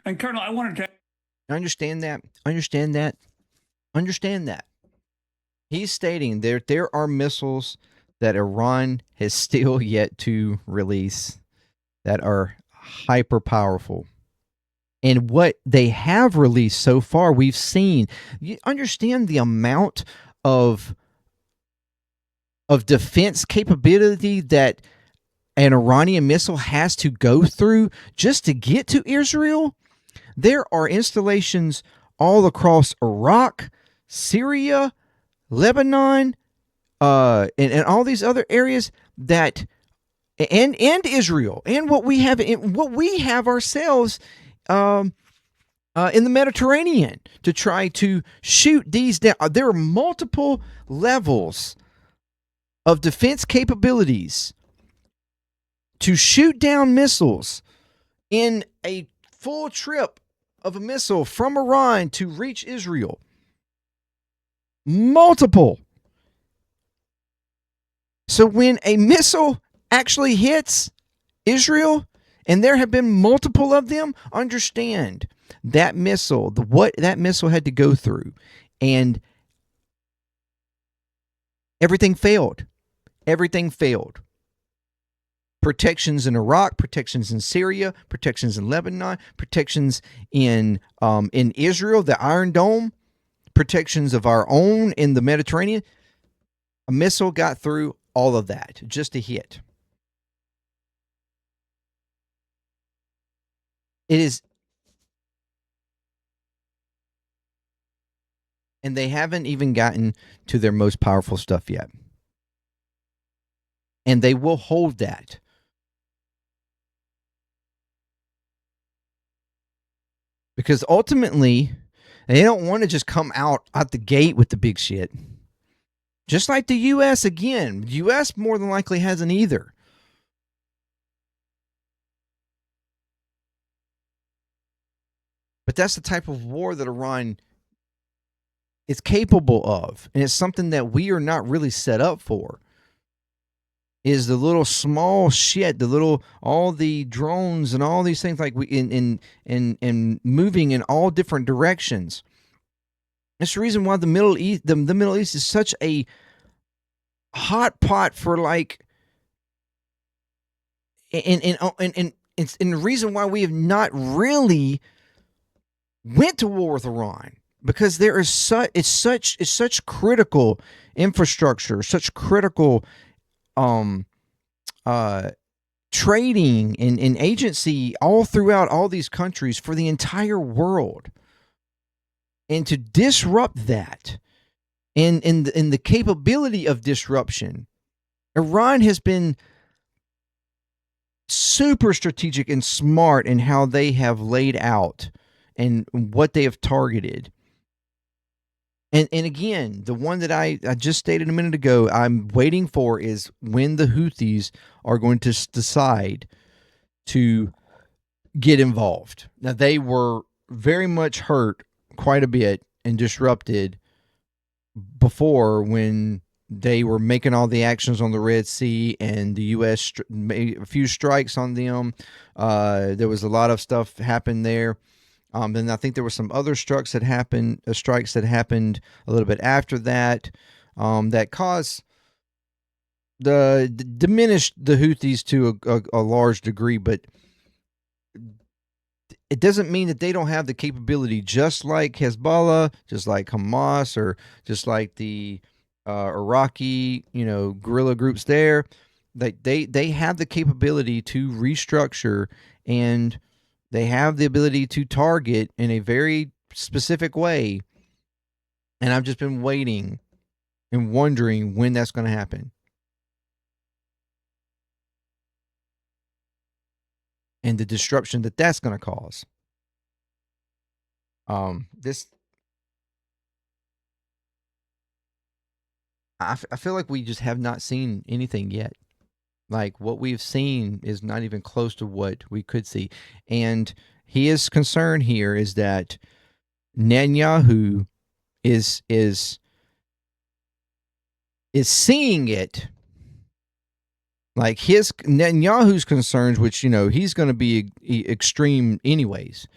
And Colonel, I wanted to understand that. He's stating there are missiles that Iran has still yet to release that are hyper powerful. And what they have released so far, we've seen. You understand the amount of defense capability that an Iranian missile has to go through just to get to Israel? There are installations all across Iraq, Syria, Lebanon, and all these other areas that and Israel, and what we have ourselves in the Mediterranean to try to shoot these down. There are multiple levels of defense capabilities to shoot down missiles in a full trip of a missile from Iran to reach Israel. Multiple. So when a missile actually hits Israel, and there have been multiple of them, understand that missile, what that missile had to go through, and everything failed. Everything failed. Protections in Iraq, protections in Syria, protections in Lebanon, protections in Israel, the Iron Dome, protections of our own in the Mediterranean. A missile got through all of that, just a hit. It is, and they haven't even gotten to their most powerful stuff yet. And they will hold that. Because ultimately, they don't want to just come out the gate with the big shit. Just like the U.S. again. The U.S. more than likely hasn't either. But that's the type of war that Iran is capable of. And it's something that we are not really set up for. Is the little small shit, all the drones and all these things, like we in moving in all different directions. That's the reason why the Middle East, the Middle East is such a hot pot for like, and the reason why we have not really went to war with Iran, because there is such critical infrastructure, such critical trading and agency all throughout all these countries for the entire world. And to disrupt that and the capability of disruption, Iran has been super strategic and smart in how they have laid out and what they have targeted. And again, the one that I just stated a minute ago, I'm waiting for is when the Houthis are going to decide to get involved. Now, they were very much hurt quite a bit and disrupted before when they were making all the actions on the Red Sea and the U.S. made a few strikes on them. There was a lot of stuff happened there. Then I think there were some other strikes that happened a little bit after that, that caused diminished the Houthis to a large degree, but it doesn't mean that they don't have the capability, just like Hezbollah, just like Hamas, or just like the Iraqi, guerrilla groups there. They have the capability to restructure, and they have the ability to target in a very specific way. And I've just been waiting and wondering when that's going to happen. And the disruption that that's going to cause. I feel like we just have not seen anything yet. Like, what we've seen is not even close to what we could see. And his concern here is that Netanyahu is seeing it. Like, Netanyahu's concerns, which, he's going to be extreme anyways.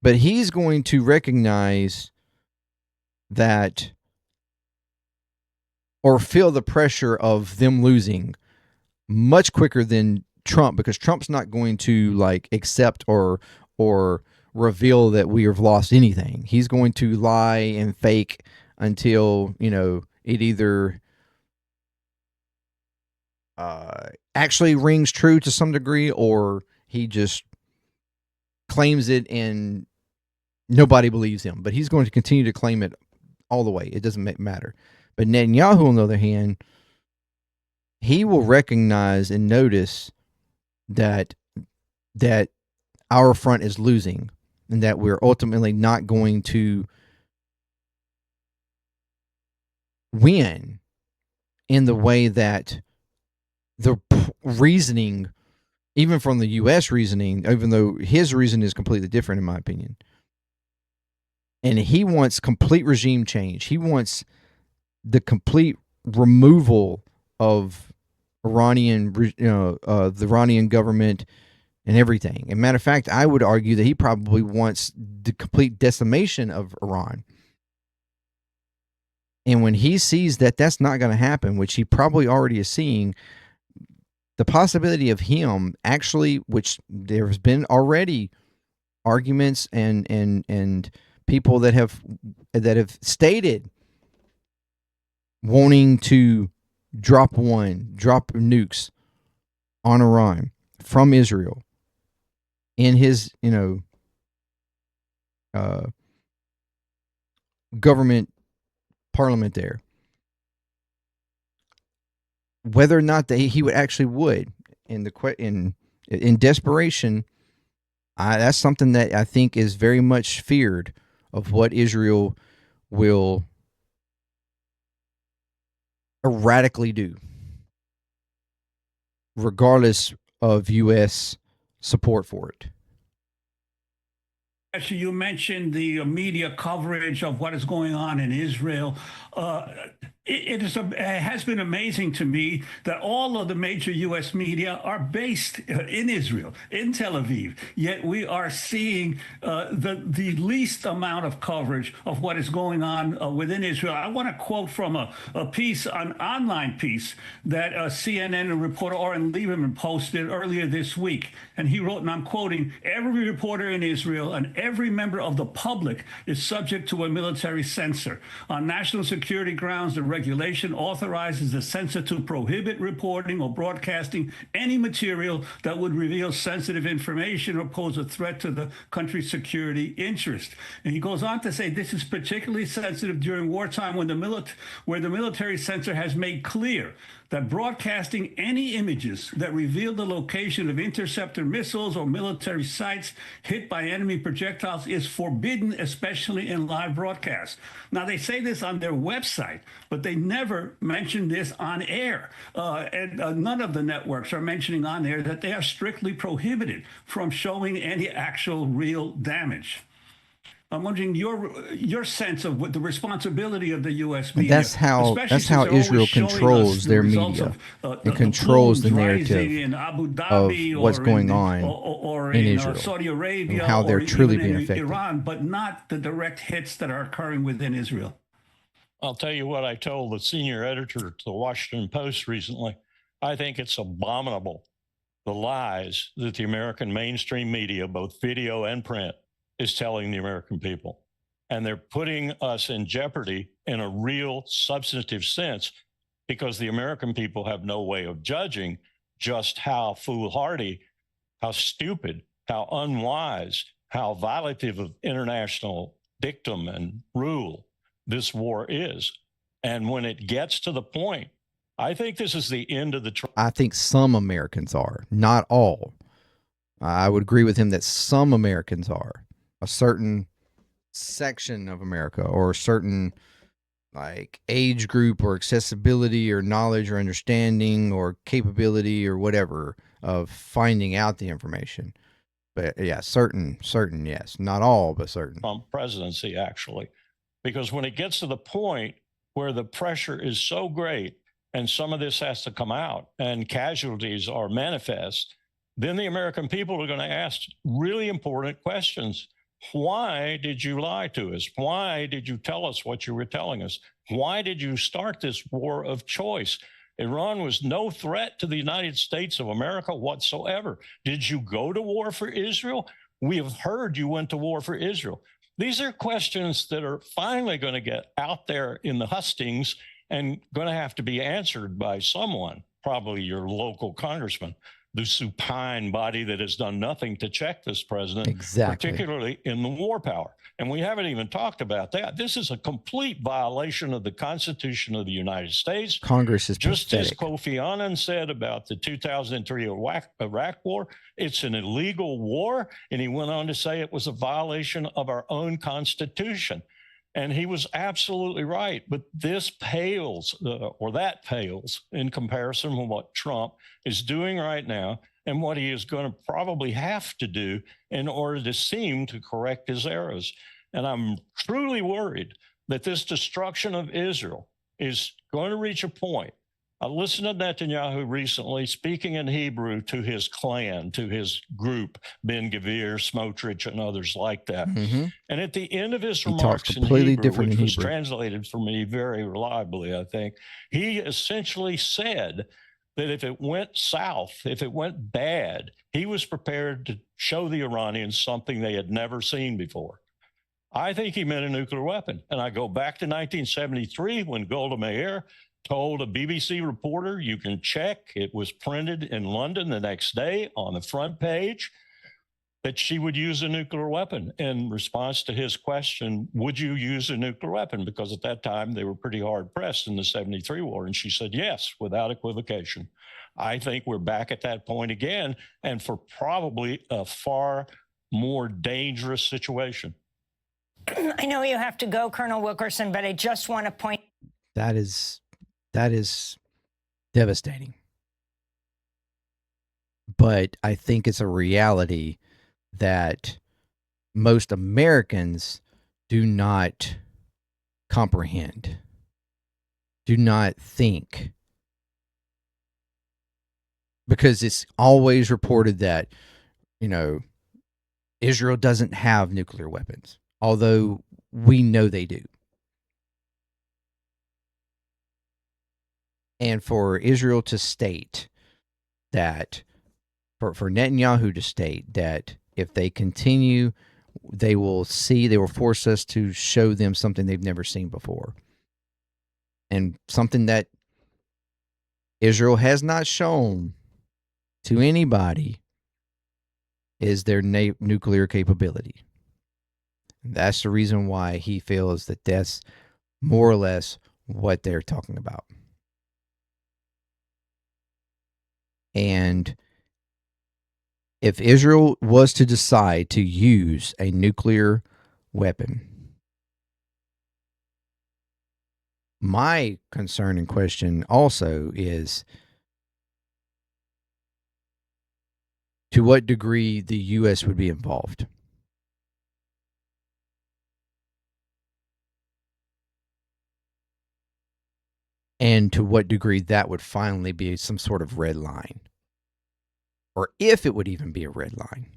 But he's going to recognize that, or feel the pressure of them losing much quicker than Trump, because Trump's not going to like accept or reveal that we have lost anything. He's going to lie and fake until, it either actually rings true to some degree, or he just claims it and nobody believes him. But he's going to continue to claim it all the way. It doesn't matter. But Netanyahu, on the other hand, he will recognize and notice that our front is losing, and that we're ultimately not going to win in the way that the reasoning, even from the U.S. reasoning, even though his reason is completely different, in my opinion. And he wants complete regime change. He wants the complete removal of the Iranian government and everything. And matter of fact, I would argue that he probably wants the complete decimation of Iran. And when he sees that that's not going to happen, which he probably already is seeing, the possibility of him actually, which there has been already arguments and people that have stated wanting to drop nukes on Iran from Israel in his, government parliament there, whether or not he would actually would in desperation. That's something that I think is very much feared of what Israel will erratically do, regardless of U.S. support for it. Actually, you mentioned the media coverage of what is going on in Israel. It has been amazing to me that all of the major U.S. media are based in Israel, in Tel Aviv. Yet we are seeing the least amount of coverage of what is going on within Israel. I want to quote from a piece, an online piece that CNN reporter Oren Lieberman posted earlier this week. And he wrote, and I'm quoting, "Every reporter in Israel and every member of the public is subject to a military censor. On national security grounds, the regulation authorizes the censor to prohibit reporting or broadcasting any material that would reveal sensitive information or pose a threat to the country's security interest." And he goes on to say this is particularly sensitive during wartime where the military censor has made clear that broadcasting any images that reveal the location of interceptor missiles or military sites hit by enemy projectiles is forbidden, especially in live broadcasts. Now, they say this on their website, but they never mention this on air. And none of the networks are mentioning on air that they are strictly prohibited from showing any actual real damage. I'm wondering your sense of what the responsibility of the U.S. media. That's how Israel controls their media and controls the narrative of what's going on in Israel, Saudi Arabia, and how they're truly being affected. Iran, but not the direct hits that are occurring within Israel. I'll tell you what I told the senior editor to the Washington Post recently. I think it's abominable, the lies that the American mainstream media, both video and print, is telling the American people. And they're putting us in jeopardy in a real substantive sense because the American people have no way of judging just how foolhardy, how stupid, how unwise, how violative of international dictum and rule this war is. And when it gets to the point, I think this is the end of the... I think some Americans are, not all. I would agree with him that some Americans are. A certain section of America or a certain like age group or accessibility or knowledge or understanding or capability or whatever of finding out the information. But yeah, certain, yes. Not all, but certain. Presidency, actually. Because when it gets to the point where the pressure is so great and some of this has to come out and casualties are manifest, then the American people are going to ask really important questions. Why did you lie to us? Why did you tell us what you were telling us? Why did you start this war of choice? Iran was no threat to the United States of America whatsoever. Did you go to war for Israel? We have heard you went to war for Israel. These are questions that are finally going to get out there in the hustings and going to have to be answered by someone, probably your local congressman, the supine body that has done nothing to check this president, particularly in the war power. And we haven't even talked about that. This is a complete violation of the Constitution of the United States. Congress is just pathetic. As Kofi Annan said about the 2003 Iraq war, it's an illegal war. And he went on to say it was a violation of our own Constitution. And he was absolutely right. But this pales, or that pales, in comparison with what Trump is doing right now and what he is going to probably have to do in order to seem to correct his errors. And I'm truly worried that this destruction of Israel is going to reach a point. I listened to Netanyahu recently speaking in Hebrew to his clan, to his group, Ben Gvir, Smotrich, and others like that. Mm-hmm. And at the end of his remarks in Hebrew, which was translated for me very reliably, I think, he essentially said that if it went south, if it went bad, he was prepared to show the Iranians something they had never seen before. I think he meant a nuclear weapon. And I go back to 1973 when Golda Meir told a BBC reporter, you can check, it was printed in London the next day on the front page. that she would use a nuclear weapon in response to his question, would you use a nuclear weapon? Because at that time they were pretty hard pressed in the 73 war. And she said, yes, without equivocation. I think we're back at that point again, and for probably a far more dangerous situation. I know you have to go, Colonel Wilkerson, but I just want to point. That is devastating. But I think it's a reality that most Americans do not comprehend, do not think. Because it's always reported that, Israel doesn't have nuclear weapons, although we know they do. And for Israel to state that, for Netanyahu to state that if they continue, they will force us to show them something they've never seen before. And something that Israel has not shown to anybody is their nuclear capability. And that's the reason why he feels that that's more or less what they're talking about. And if Israel was to decide to use a nuclear weapon, my concern and question also is to what degree the U.S. would be involved. And to what degree that would finally be some sort of red line. Or if it would even be a red line.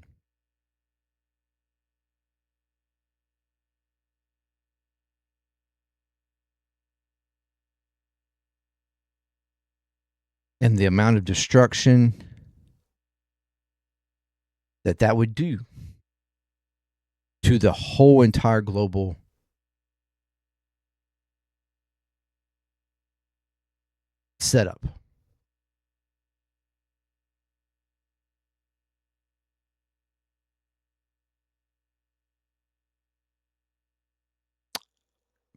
And the amount of destruction that would do to the whole entire global setup.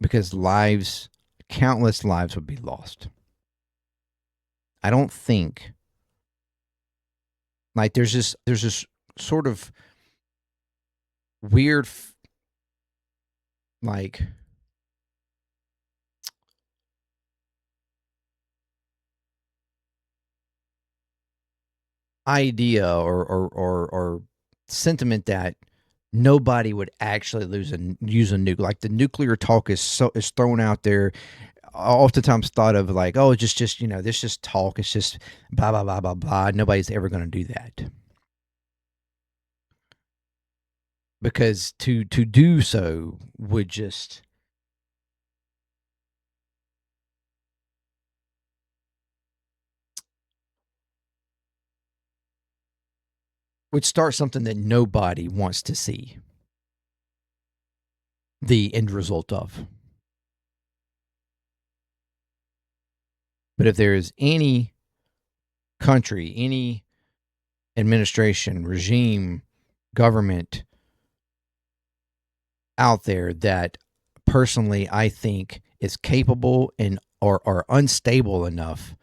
Because countless lives would be lost. I don't think, like, there's this sort of weird, like, idea or sentiment that nobody would actually use a nuke. Like, the nuclear talk is thrown out there, oftentimes thought of like, oh, just this just talk. It's just blah blah blah blah blah. Nobody's ever going to do that, because to do so would just start something that nobody wants to see the end result of. But if there is any country, any administration, regime, government out there that personally I think is capable and or unstable enough,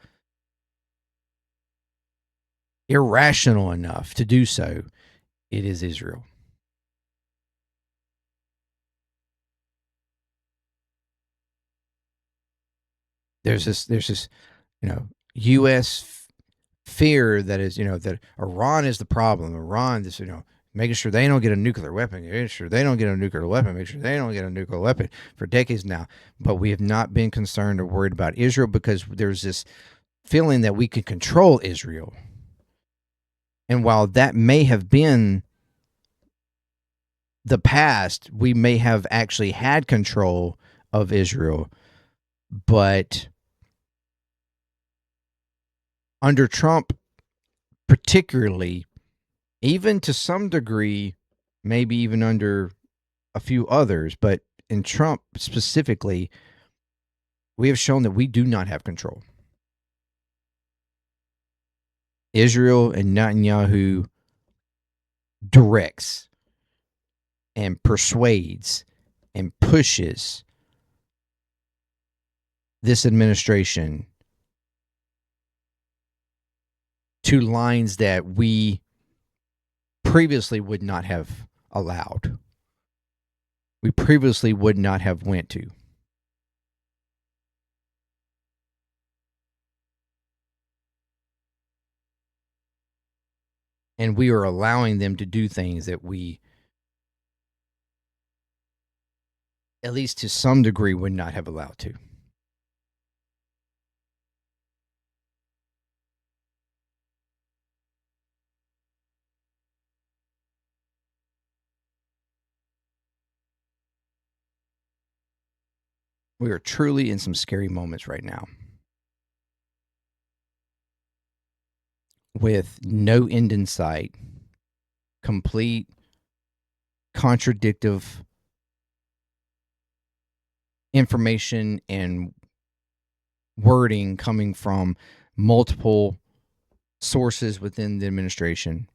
irrational enough to do so, it is Israel. There's this U.S. fear that is, that Iran is the problem. Iran, this, making sure they don't get a nuclear weapon, making sure they don't get a nuclear weapon, make sure they don't get a nuclear weapon for decades now. But we have not been concerned or worried about Israel because there's this feeling that we could control Israel. And while that may have been the past, we may have actually had control of Israel, but under Trump particularly, even to some degree, maybe even under a few others, but in Trump specifically, we have shown that we do not have control. Israel and Netanyahu directs and persuades and pushes this administration to lines that we previously would not have allowed. We previously would not have went to. And we are allowing them to do things that we, at least to some degree, would not have allowed to. We are truly in some scary moments right now, with no end in sight, complete contradictive information and wording coming from multiple sources within the administration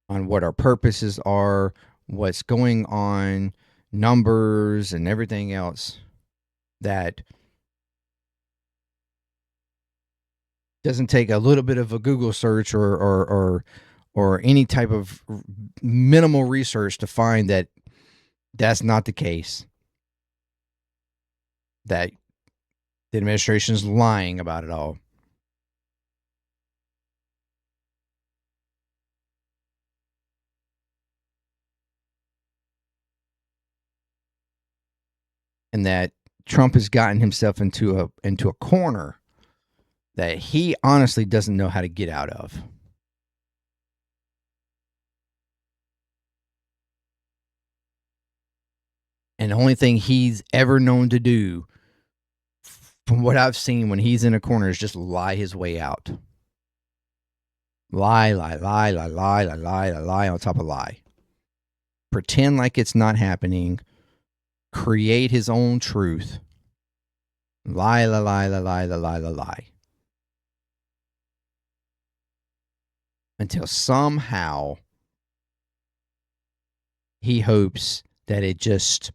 on what our purposes are, what's going on, numbers, and everything else that doesn't take a little bit of a Google search or any type of minimal research to find that that's not the case, that the administration is lying about it all. And that Trump has gotten himself into a corner that he honestly doesn't know how to get out of. And the only thing he's ever known to do, from what I've seen when he's in a corner, is just lie his way out. Lie on top of lie. Pretend like it's not happening. Create his own truth. Lie. Until somehow he hopes that it just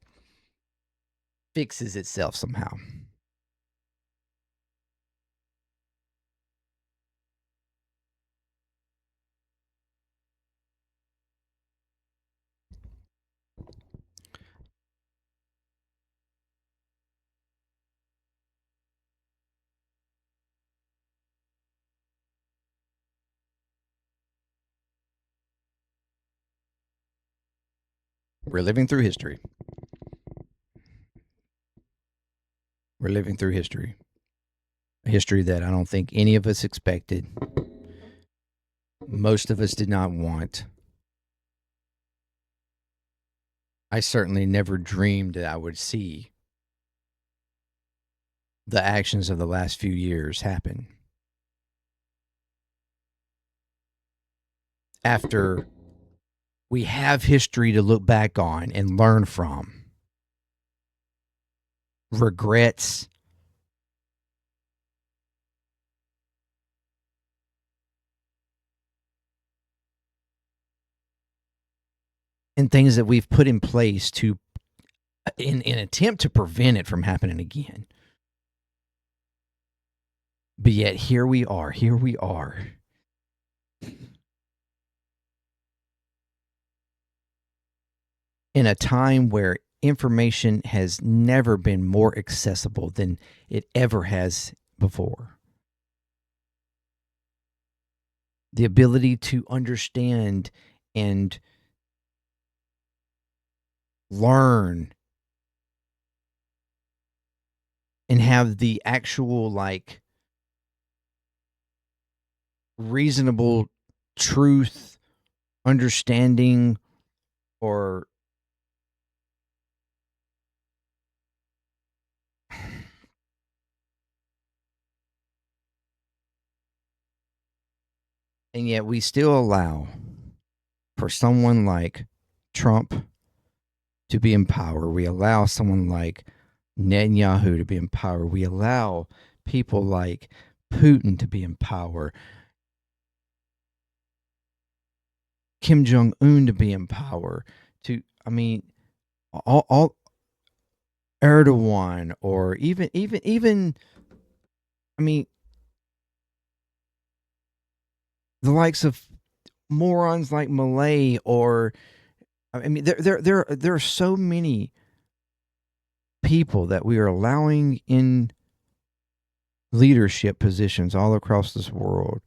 fixes itself somehow. We're living through history. We're living through history. A history that I don't think any of us expected. Most of us did not want. I certainly never dreamed that I would see the actions of the last few years happen. After we have history to look back on and learn from, regrets, and things that we've put in place to in an attempt to prevent it from happening again. But yet here we are. In a time where information has never been more accessible than it ever has before. The ability to understand and learn and have the actual, like, reasonable truth, understanding, or and yet we still allow for someone like Trump to be in power. We allow someone like Netanyahu to be in power. We allow people like Putin to be in power. Kim Jong-un to be in power, to, I mean, all Erdogan, or even, I mean, the likes of morons like Malay, or, I mean, there are so many people that we are allowing in leadership positions all across this world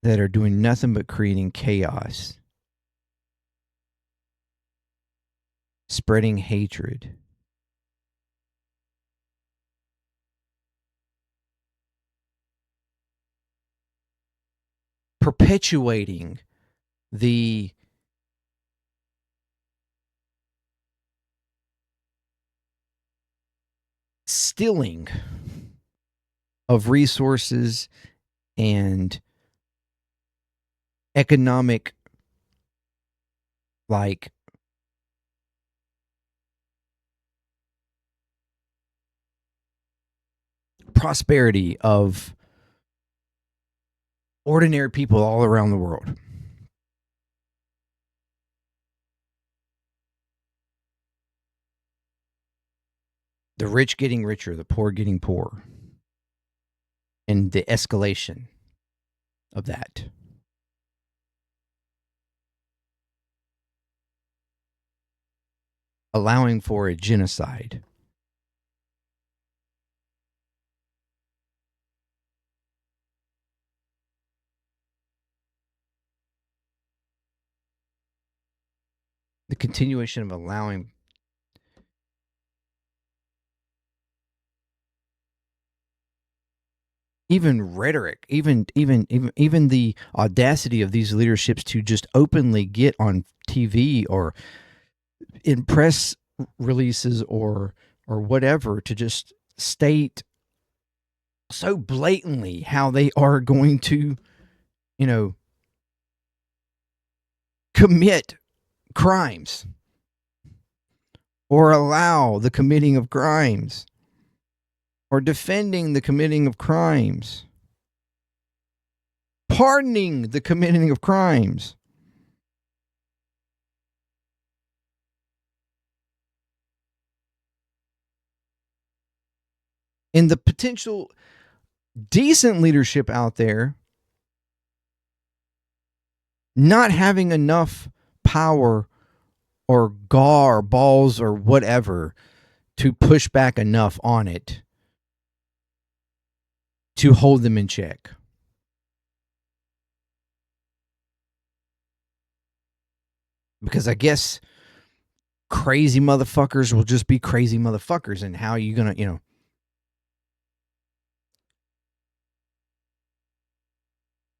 that are doing nothing but creating chaos, spreading hatred, perpetuating the stealing of resources and economic, like, prosperity of ordinary people all around the world. The rich getting richer, the poor getting poorer, and the escalation of that. Allowing for a genocide. The continuation of allowing even rhetoric, even the audacity of these leaderships to just openly get on TV or in press releases or whatever, to just state so blatantly how they are going to, commit crimes or allow the committing of crimes or defending the committing of crimes, pardoning the committing of crimes. And the potential decent leadership out there not having enough power or gall or balls or whatever to push back enough on it to hold them in check. Because I guess crazy motherfuckers will just be crazy motherfuckers, and how are you gonna,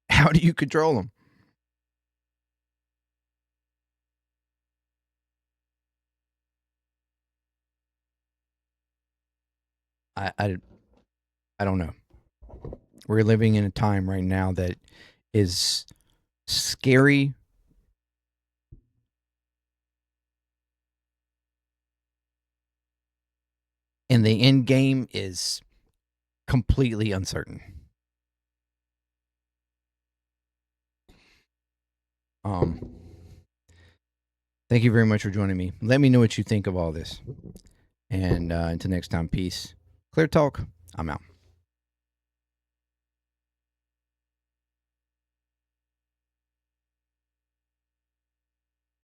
how do you control them? I don't know. We're living in a time right now that is scary, and the end game is completely uncertain. Thank you very much for joining me. Let me know what you think of all this. And until next time, peace. ClearTalk, I'm out.